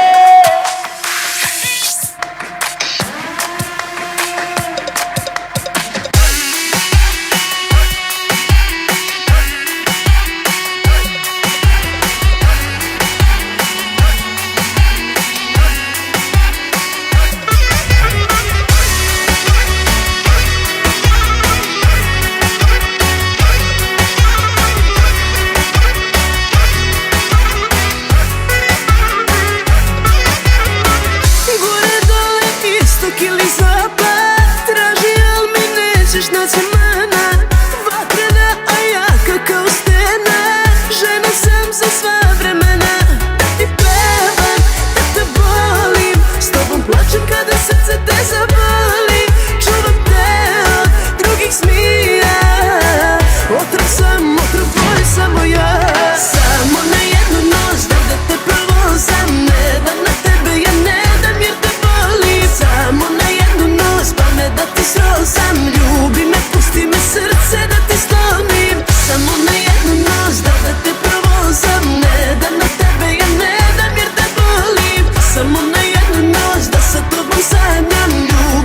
Samo na jednu noć da sa tobom sanjam, ljubim.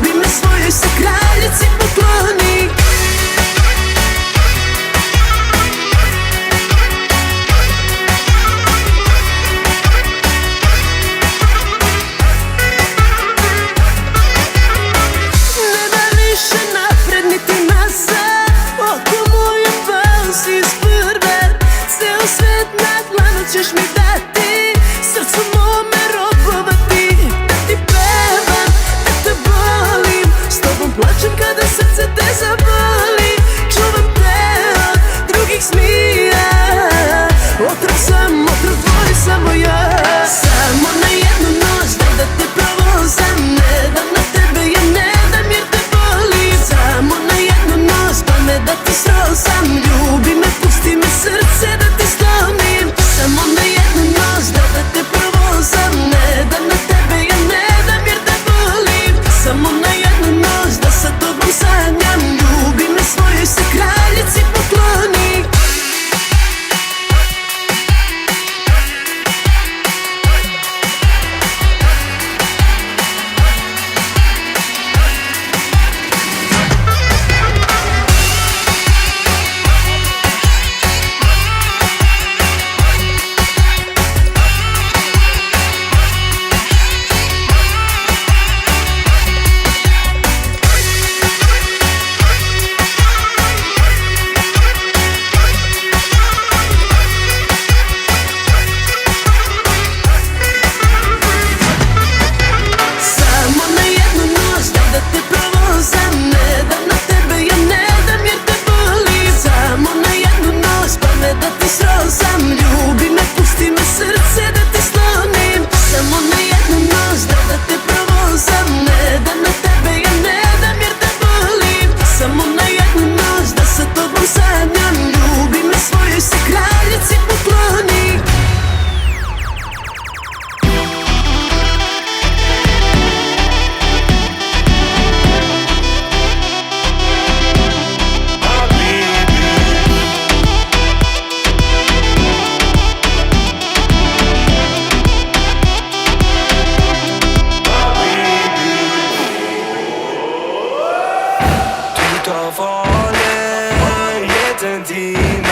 farlig, liten time,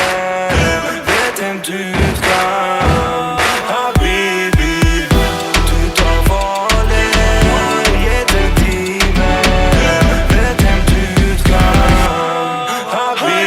vet hvem du kan. Habibi, du tar farlig, liten time, vet hvem du kan. Habibi.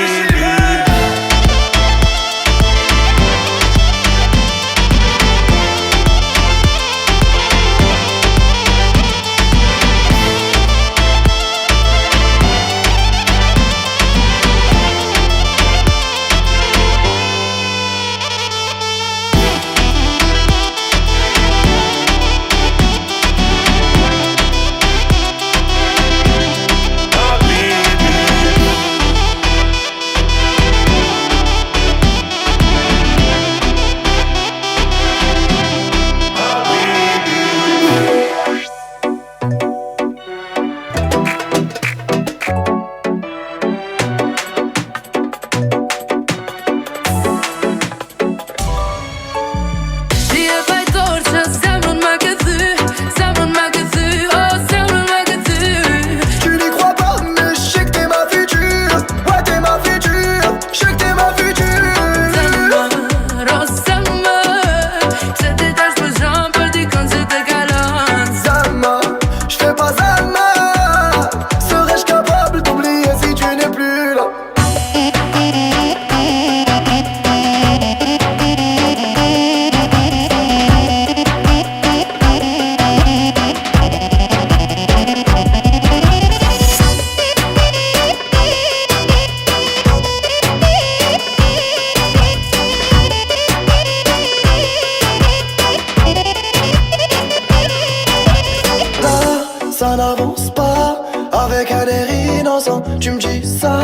Ça n'avance pas avec un air innocent. Tu me dis ça,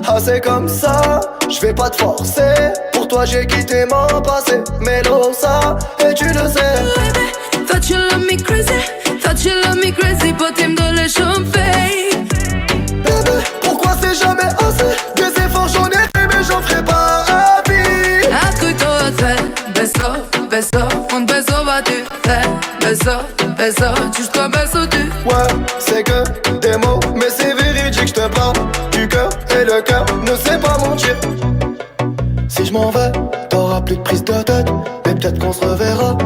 ah c'est comme ça. Je vais pas te forcer. Pour toi j'ai quitté mon passé. Mélo ça, et tu le sais. Thought you love me crazy, thought you love me crazy, potem dole și-mi Bébé, pourquoi c'est jamais assez? Des efforts j'en ai fait mais j'en ferai pas à vie. Ascui tot fel, beso, beso, un beso va tu faire. Beso, beso, juste beso tu. Ouais, c'est que des mots, mais c'est véridique, je te parle du cœur et le cœur ne sait pas mentir. Si je m'en vais, t'auras plus de prise de tête, mais peut-être qu'on se reverra.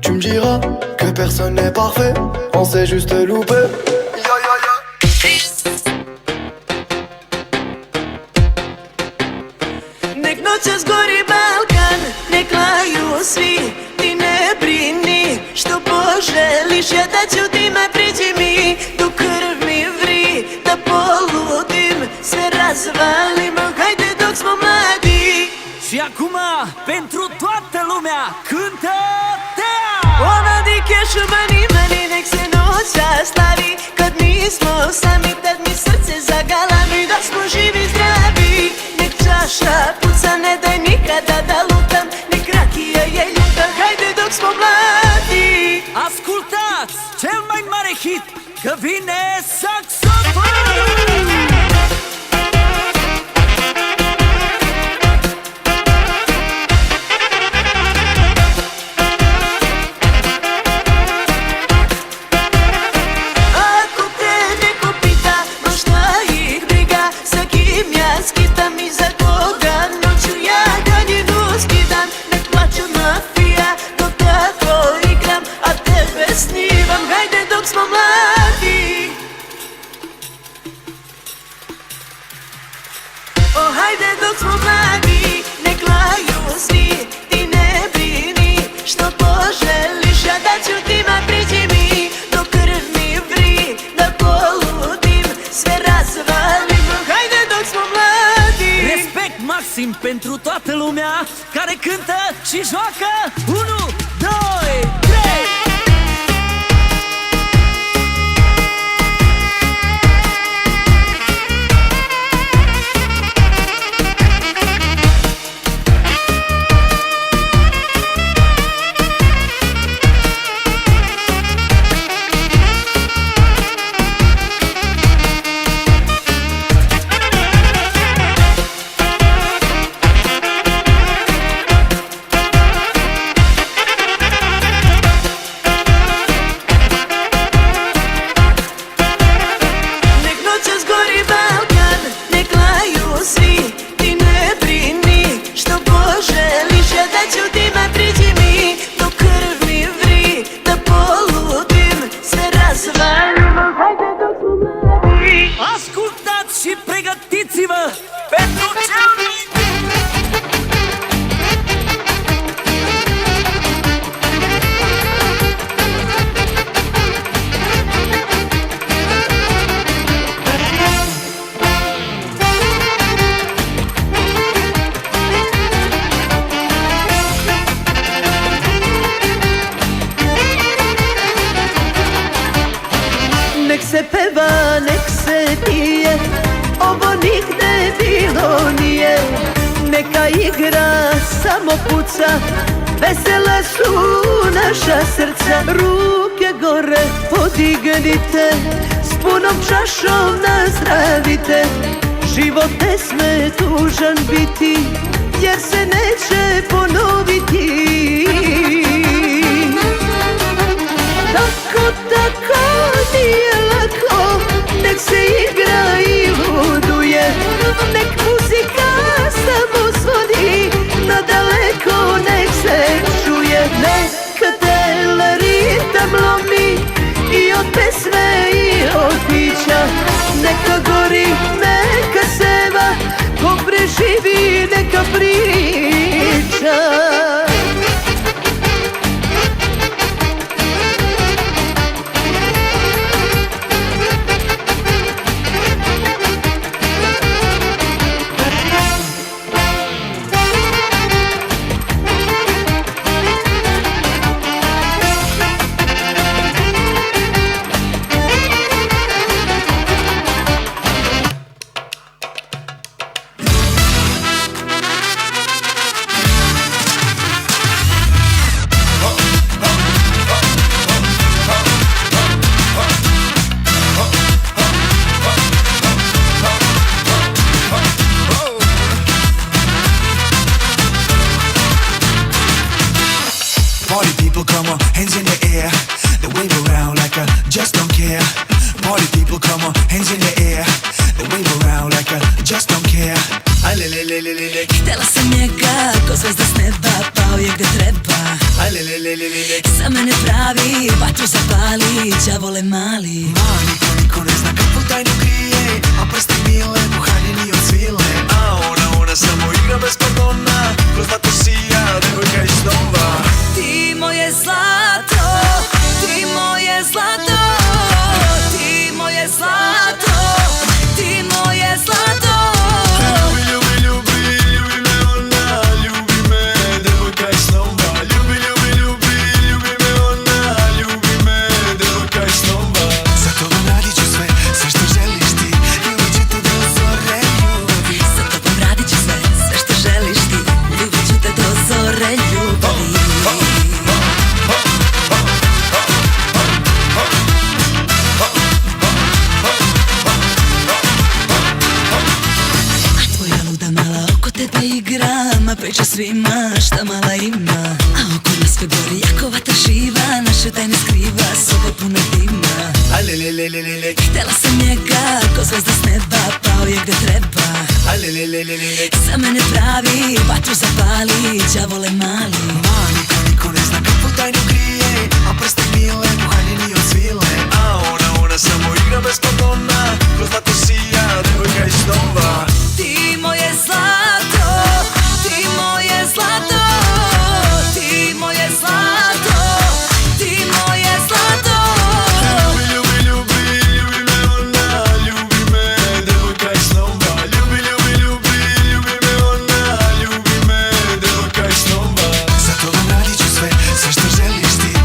Tu me diras que personne n'est parfait, on s'est juste loupé. Nek noćas gori Balkan, nek laju svi ti nebrini. Što poželiš ja da ću ti me priđi mi. Dok krv mi vri, da poludim, sve razvalimo, hajde dok smo mladi. Și acum, pentru toată lumea, cântă Tea! Ona dikešu mani, nek se noća slavi. Kad nismo sami, tad mi srce zagalami. Da smo živi zdravi, nek čaša puca, ne daj nikada da lutam. Nek rakija je ljuta, hajde dok smo mladi. Ascultați cel mai mare hit, că vine saxofon! Ako te neko pita, ma šta ih briga, sa kim ja skitam i za koga noću ja daljinu skidam. Nek plaću mafija, dok tako igram, a tebe snivam, hajde dok smo mladi. O hajde dok smo mladi, nek laju svi, ti ne brini. Što poželiš, ja da ću ti ma priđi mi. Dok krv mi vri, da poludim, sve razvalim, hajde dok smo mladi. Respect maxim pentru toată lumea care cântă și joacă 1, 2, 3. se peva, nek se pije, ovo nigde bilo nije. Neka igra samo puca, vesela su naša srca. Ruke gore podignite, s punom čašom nazdravite. Život ne sme tužan biti, jer se neće ponoviti. Tako nije lako, nek se igra i luduje. Nek muzika samo zvoni, nadaleko nek se čuje. Neka ritam lomi i od pesme i od pića. Neka gori, neka seva, ko preživi neka priča. Party people, come on, hands in the air. They wave around like I just don't care. Party people, come on, hands in the air. They wave around like I just don't care. Aj le le le le le le. Htjela sam njega, ko zvezda s neba, pao je gde treba. Aj le le le le le le. Za mene pravi, vatru zapali, đavole mali. Niko ne zna kakvu tajnu krije, a prste mile, pohaljeni od svile. A ona samo igra bez pardona, kroz zlato sija, devojka iz snova. Ti moje zlato, ti moje zlato, ti moje zlato, ti moje zlato. Ljubi me ona, ljubi me, devojka iz snova. Ljubi me ona, ljubi me, devojka iz snova. Za tobom radit ću sve što želiš ti, ljubit ću te do zore ljubavi. Za tobom radit ću sve što želiš ti, ljubit ću te do zore ljubavi. A tvoja luda mala oko tebe igra, ma priča svima šta mala ima. A oko nas sve gori jako vatra živa, naše tajne skriva, sobe pune dima. Aj le le le le le le. Htjela sam njega, ko zvezda s neba, pao je gde treba. Aj le le le le le le. Za mene pravi, vatru zapali, đavole mali. Niko ne zna kakvu tajnu krije, a prste mile, pohaljeni od svile. A ona samo igra bez pardona, kroz zlato sija, devojka iz snova. Ti moje zlato, ti moje zlato, ti moje zlato, ti moje zlato. Ljubi me ona, ljubi me, devojka iz snova. Ljubi me ona, ljubi me, devojka iz snova. Za tobom radit ću sve što želiš ti,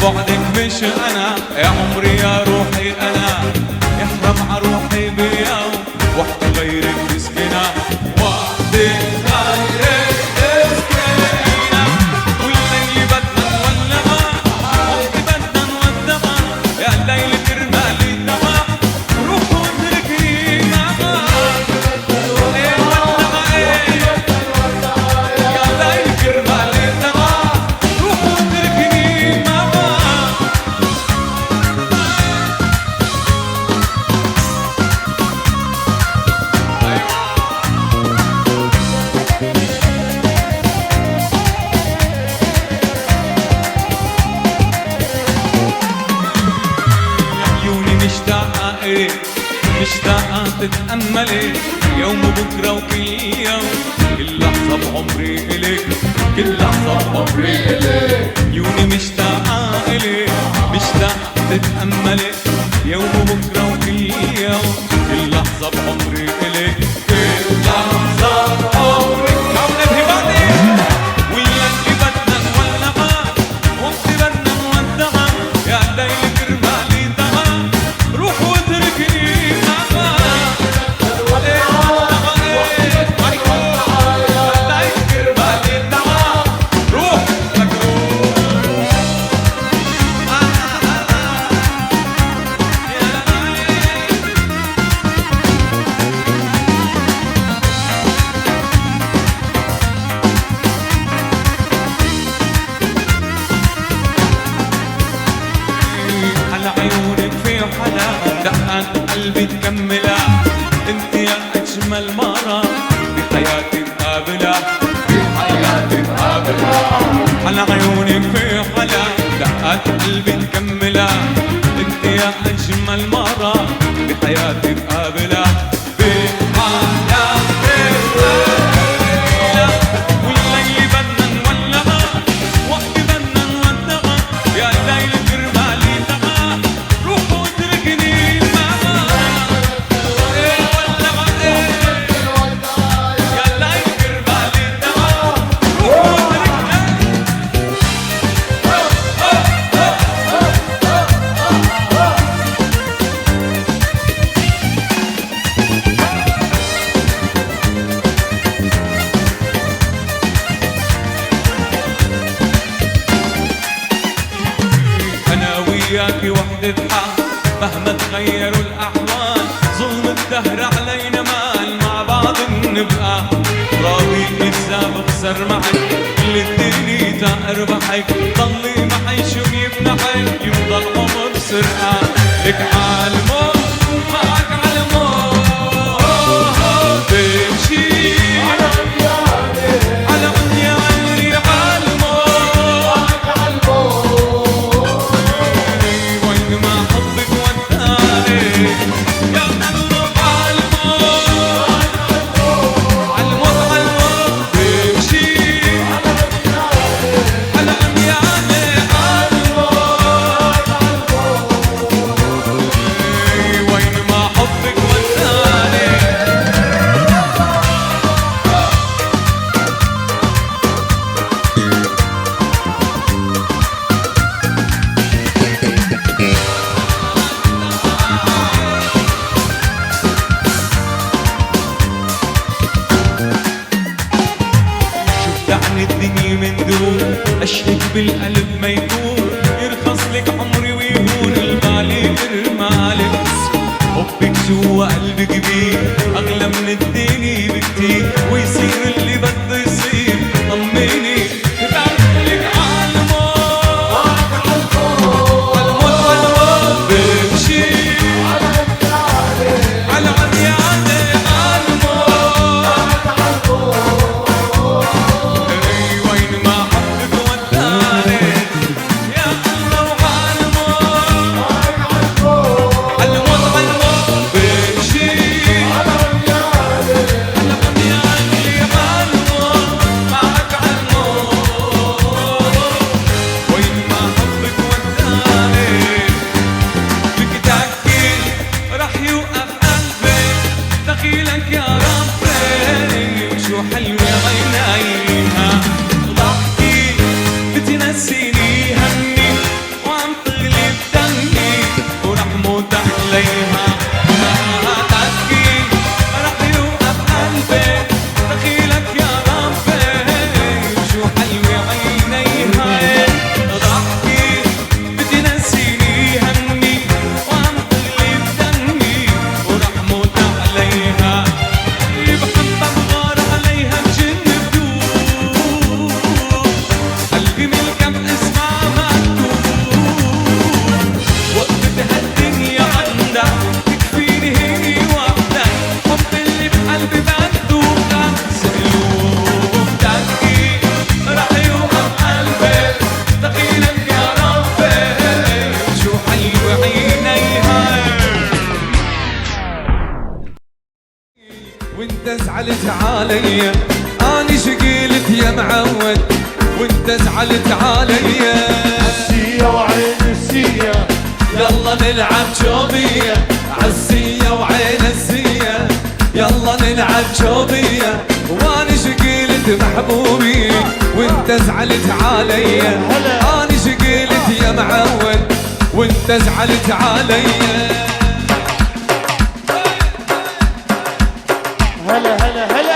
بعدك مش انا يا عمري يا روحي انا يحرم عروحي بيا وحدة غيرك مسكينة وحدة غيرك مسكينة والليل بدنا نولعها وحدة بدنا نودعها يا الليل كرمالي دمع روح واتركني معها ايه ودعها ايه يا الليل كرمالي دمع روح واتركني معها عيوني مشتاقة إلك مشتاقة تتأملي يوم بكرة وكل يوم كل لحظة بعمري إلك كل لحظة بعمري إلك عيوني مشتاقة إلك مشتاقة تتأملي يوم بكرة وكل يوم كل لحظة بعمري إلك كل لحظة بعمري حاولت هباتي ولا اللي بدنا نولعها وقت بدنا نودعها يا ليل كرمالي دمع روح واتركني معها يا ليل كرمالي دمع روح لك على عيونك في حلا دقات قلبي تكملها انت يا اجمل مرة بحياتي تقابلها بحياتي تقابلها على عيونك في حلا دقات قلبي تكملها انت يا اجمل مرة بحياتي تقابلها بحياتي تقابلها والليل بدنا نولعها وقت بدنا نودعها يا الليل كرمالي دمع روح واتركني معها ايه ولعها ايه يا الليل كرمالي دمع روح واتركني أنا وياكي وحدة حق مهما تغيروا الأحوال ظلم الدهر علينا مال مع بعض نبقى راضي إذا بخسر معك كل الدنيا تا أربحك ضلي معي شو يمنحك يفضل عمر سرقة لك عالموت معك عالموت بمشي على عمياني عالموت وين ما حبك وداني يا قلب عالموت عالموت عالموت بمشي على عمياني عالموت وين ما حبك وداني دعني الدنيا من دون اشهد بالقلب ما يكون يرخص لك عمري ويهون المالي برمالك حبك جوا قلبي كبير اغلى من الدنيا بكتير ويصير اللي بده يصير طمني بعملك عالموت عالموت عالموت بمشي على عمياني عالموت وين ما حبك وداني يا الله عالموت عالموت عالموت بمشي على حموت عليها ما تبكي رح يوقف قلبي دخيلك يا ربي شو حلوة عينيها ضحكي بدي نسيني همي وعم تغلي بدمي ورح موت عليها بحبها بغار عليها بجن بدوب قلبي ملكك اسمع مكتوب وقت بهالدنيا عندك تكفيني هي وحدك حب اللي بقلبي مكتوب سلوك تحكي رح يوقف قلبي دخيلك يا ربي شو حلوة عينيها وانت زعلت عليا اني شقيلت يا معود وانت زعلت عليا السية وعين السية يلا نلعب شوبية عالسية وعين السية يلا نلعب شوبية واني شقيلت محبوبي وانت زعلت عليا اني شقيلت يا معود وانت زعلت عليا هلا هلا هلا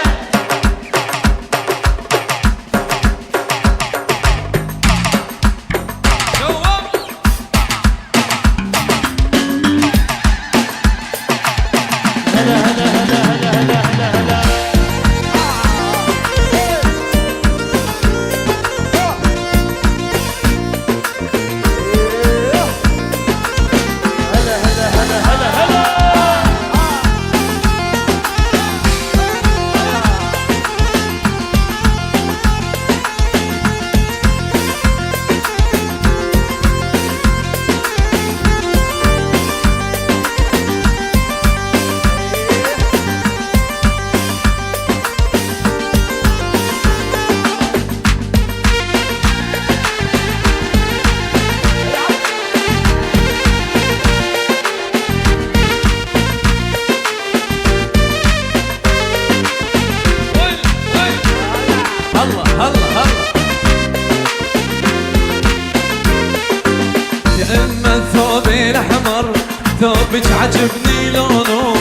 ثوبك عجبني لونه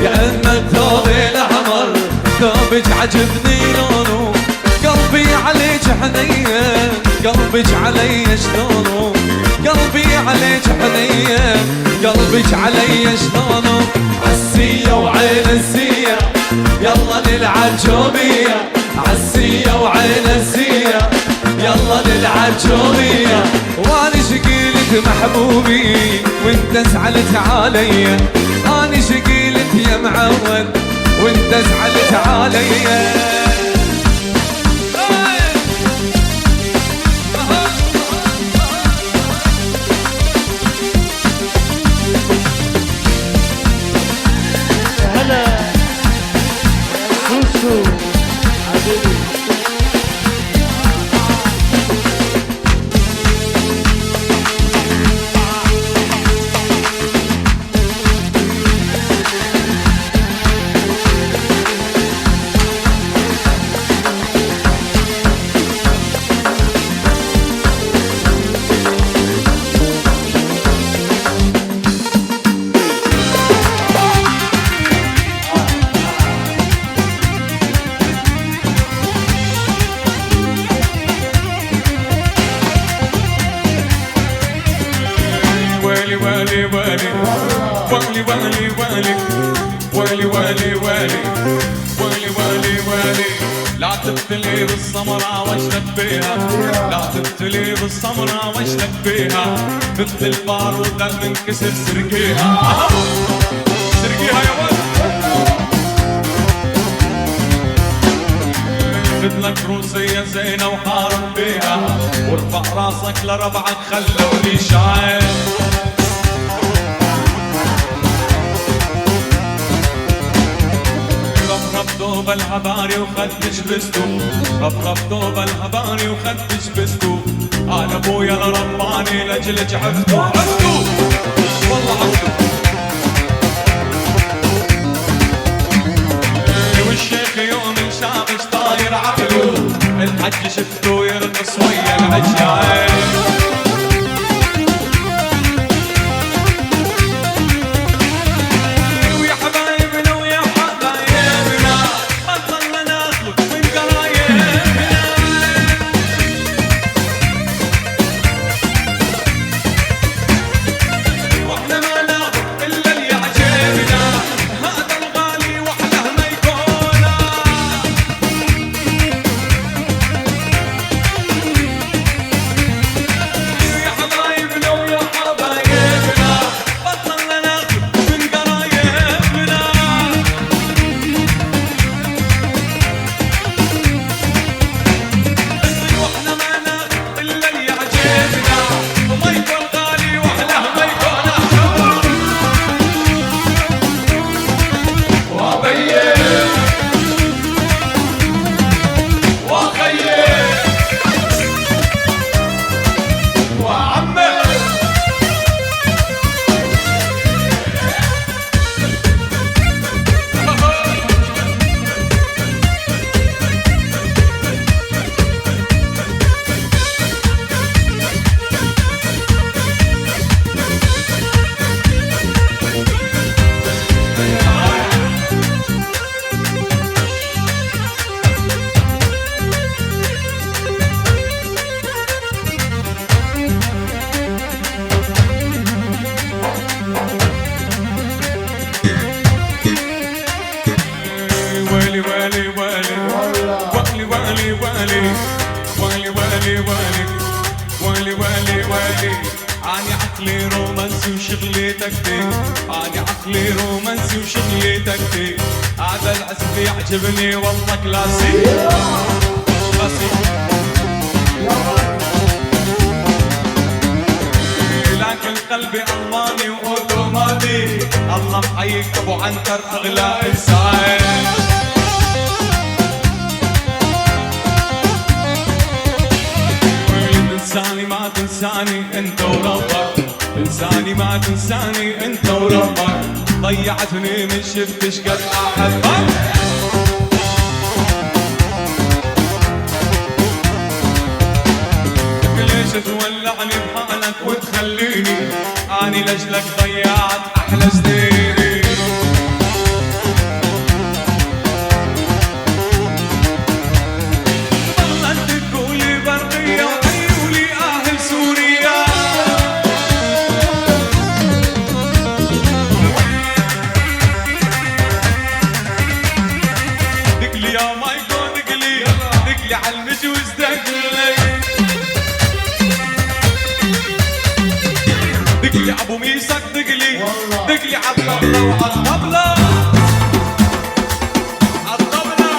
يا اما الثوب الاحمر ثوبك عجبني لونه قلبي عليك حنين قلبك علي شلونه قلبي عليك حنين قلبك علي شلونه عالسية وعين السية يلا نلعب جوبية عالسية وعين السية يلا نلعب جوبية وانا شقيلت محبوبي وانت زعلت عليا اني شقيلت يا معود وانت زعلت عليا هلا سوسو حبيبي لا تبتلي بالسمرة واشلك بيها لا تبتلي بالسمرة واشلك بيها مثل البارودة المنكسر سرقيها سرقيها يا ولد بدلك روسية زينة وحارب بيها وارفع راسك لربعك خلوني شاعر رفرف دوب الهباري وخدش بستو رفرف دوب الهباري وخدش بستو انا ابويا لرباني لاجلك عفتو عفتو والله عفتو والشيخ يوم شافش طاير عقله الحج شفته يرقص ويا العجايب تكتيك أنا عقلي رومانسي وشغلي تكتيك هذا العزف يعجبني والله كلاسيك كلاسيك لكن قلبي ألماني وأوتوماتيك الله محييك أبو عنتر أغلى إنسان تنساني ما تنساني انت وربك تنساني ما تنساني انت وربك ضيعتني من شفتش قد احبك ليش تولعني بحالك وتخليني اني لاجلك ضيعت احلى سنيني دقلي ابو ميسك دقلي دقلي عالطبلة وعالطبلة عالطبلة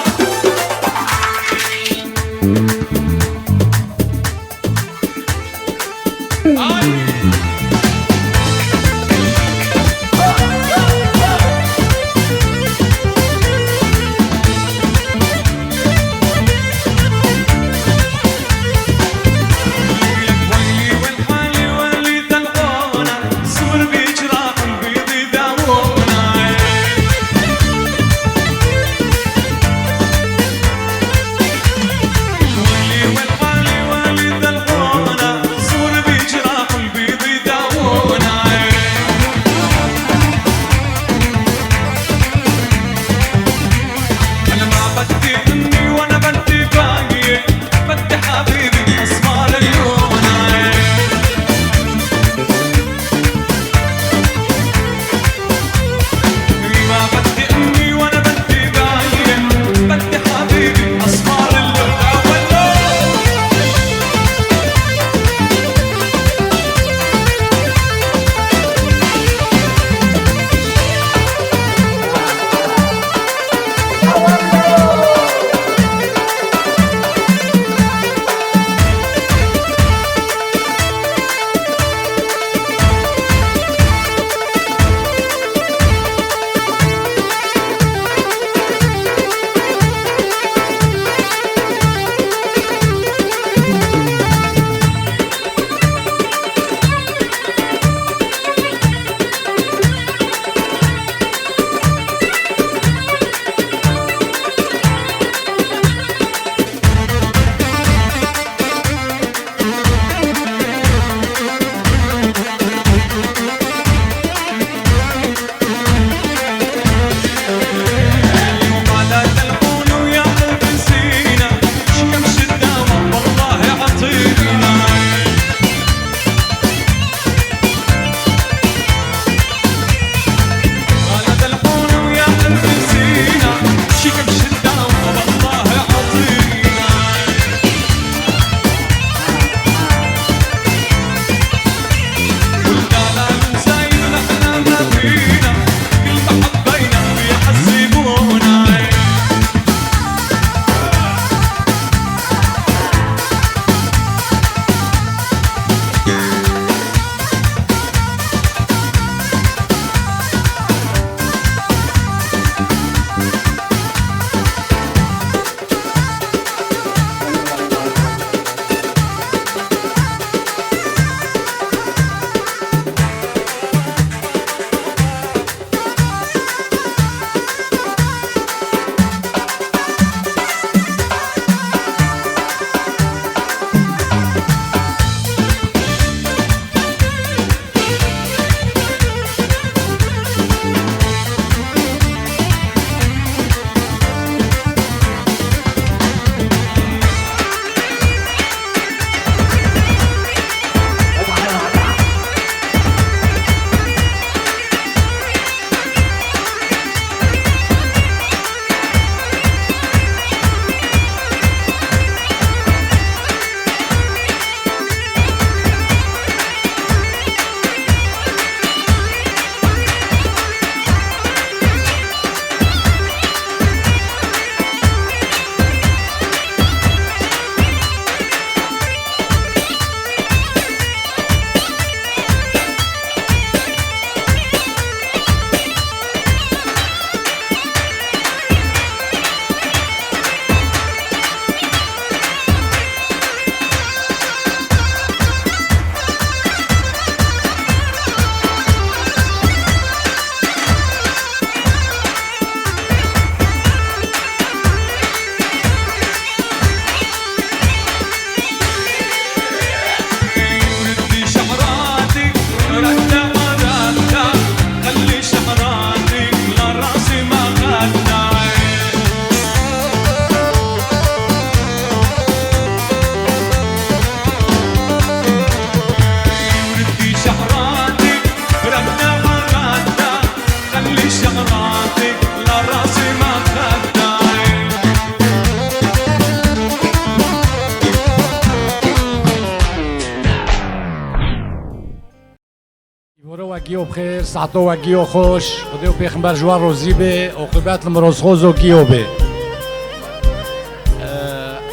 گیو بخیر ساعتو و گیو خوش خدای و پیغمبر جوار روزی به عقوبت المروز خوز و گیو به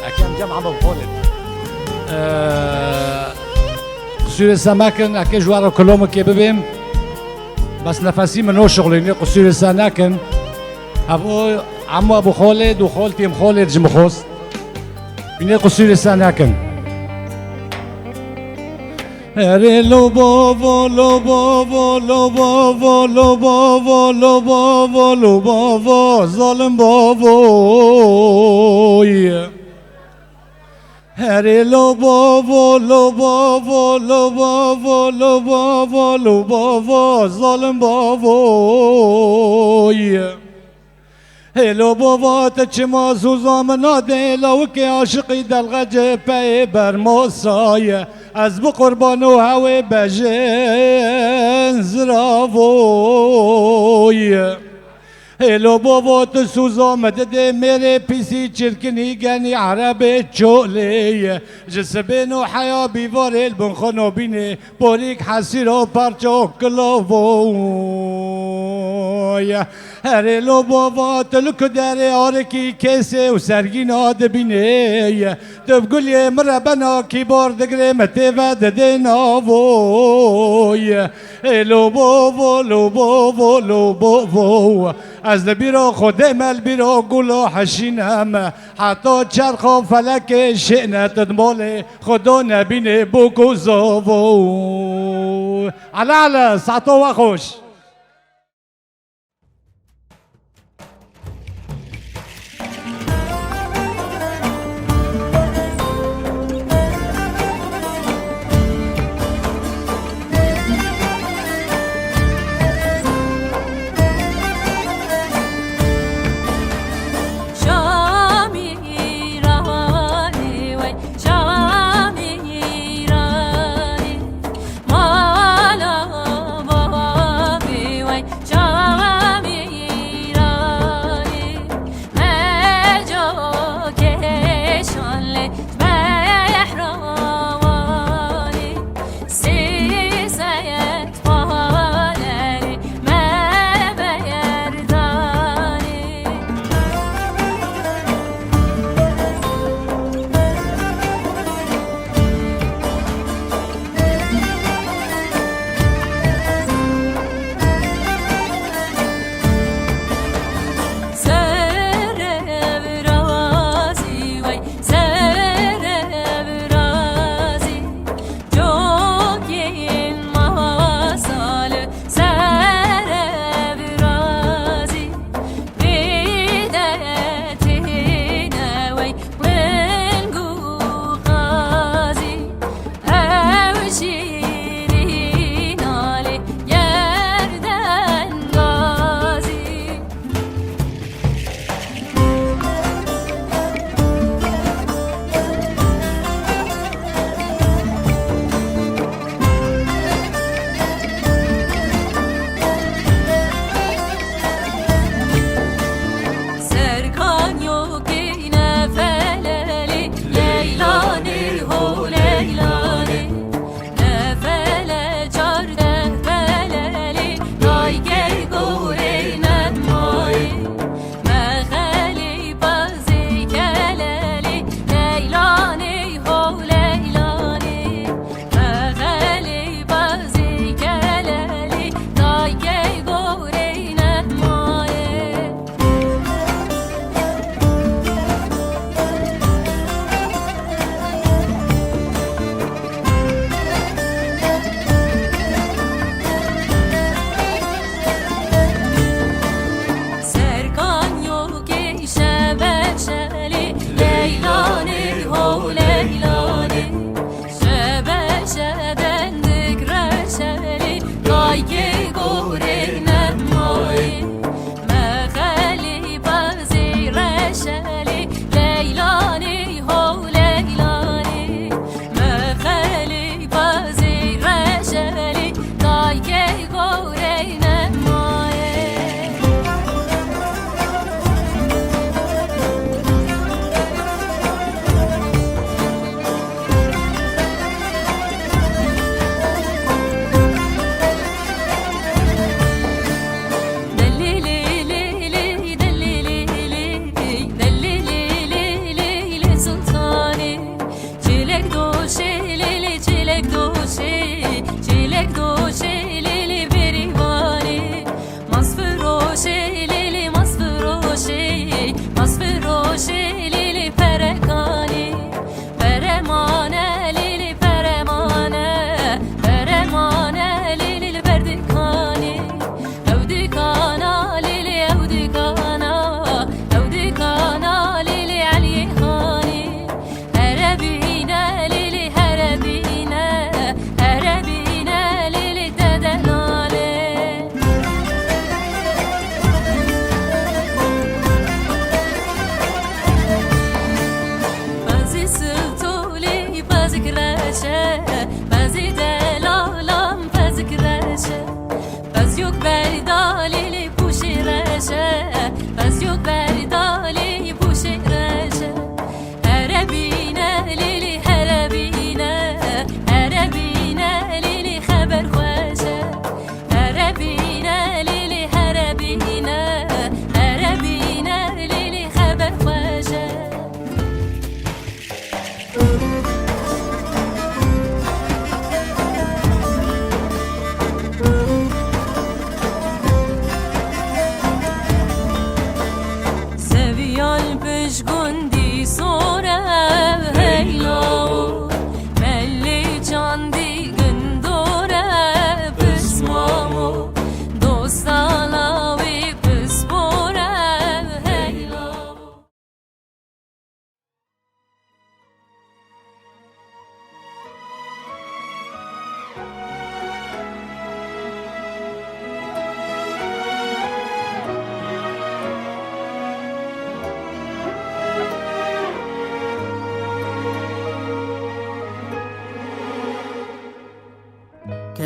اکیم جمع بخولد قصور سمکن اکی جوار کلوم که ببیم بس نفسی منو شغلینی قصور سنکن ابو عمو ابو خالد و خالتي ام خالد جمخوس بینی قصور سنکن هري لو بابا لو بابا لو بابا لو بابا لو بابا لو بابا ظالم بابا هري لو بابا لو بابا لو بابا لو بابا لو بابا ظالم بابا هلو بابا تچما زوزام ناده لو که عاشقی دلغج پی برموسای از بو قربان و هوی بجن زراوی هلو بابا تسوزام دده میره پیسی چرکنی گنی عرب چولی جسبین و حیا بیوار البن خانو بینه باریک حسیر و پرچو کلاوی هرلو بابا تلک داره آرکی کسه و سرگین آد بینه تبگل یه مربنا کی بار دگره مته و دده ناوی هلو بابا لو بابا لو بابا از بیرا خودم البیرا گلا حشینم حتی چرخ و فلک شئنت دمال خدا نبینه بگذاو علا ساعتو و خوش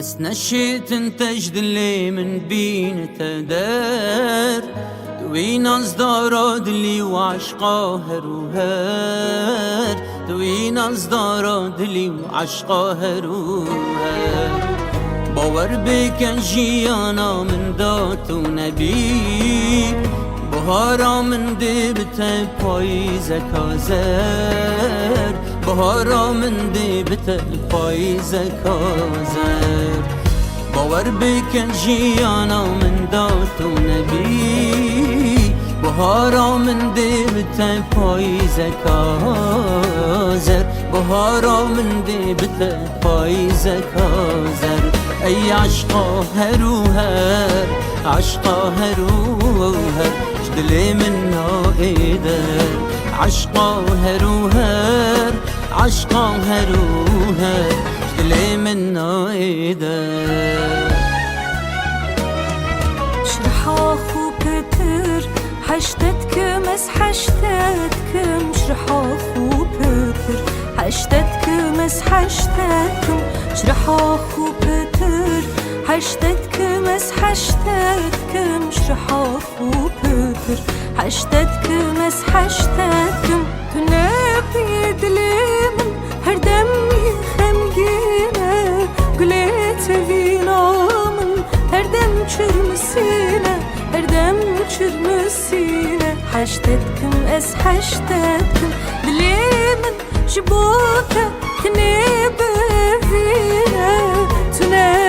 بس نشيت انتج دلي من بين تدار دوين أصدار دلي وعشقا هروهار دوين أصدار دلي وعشقا هروهار باور بکن جیانا من دات و نبی بهارا من دی بته پاییز کازر بهارا من دی بته پاییز کازر باور بکن جیانا من دات و نبی بهارا من دی بته پاییز کازر بهارا من دی بته پاییز کازر ای عشقا هروهر عشقا هروهر جدلي من نائدر عشقا هروهر عشقا هروهر جدلي من نائدر شرحا خو بتر حشتتكم اس حشتتكم شرحا خو بتر حشتتكم اس حشتتكم شرحا خو بتر حشتتكم اس حشتتكم شرحا خو بتر حشتتكم اس حشتتكم تنبي دليمن هر دمي خمجينة قلت فينا من هر دم çürmesine her dem çürmesine حشتتكم اس حشتتكم دليمن شبوكة تنبي فينا تنبي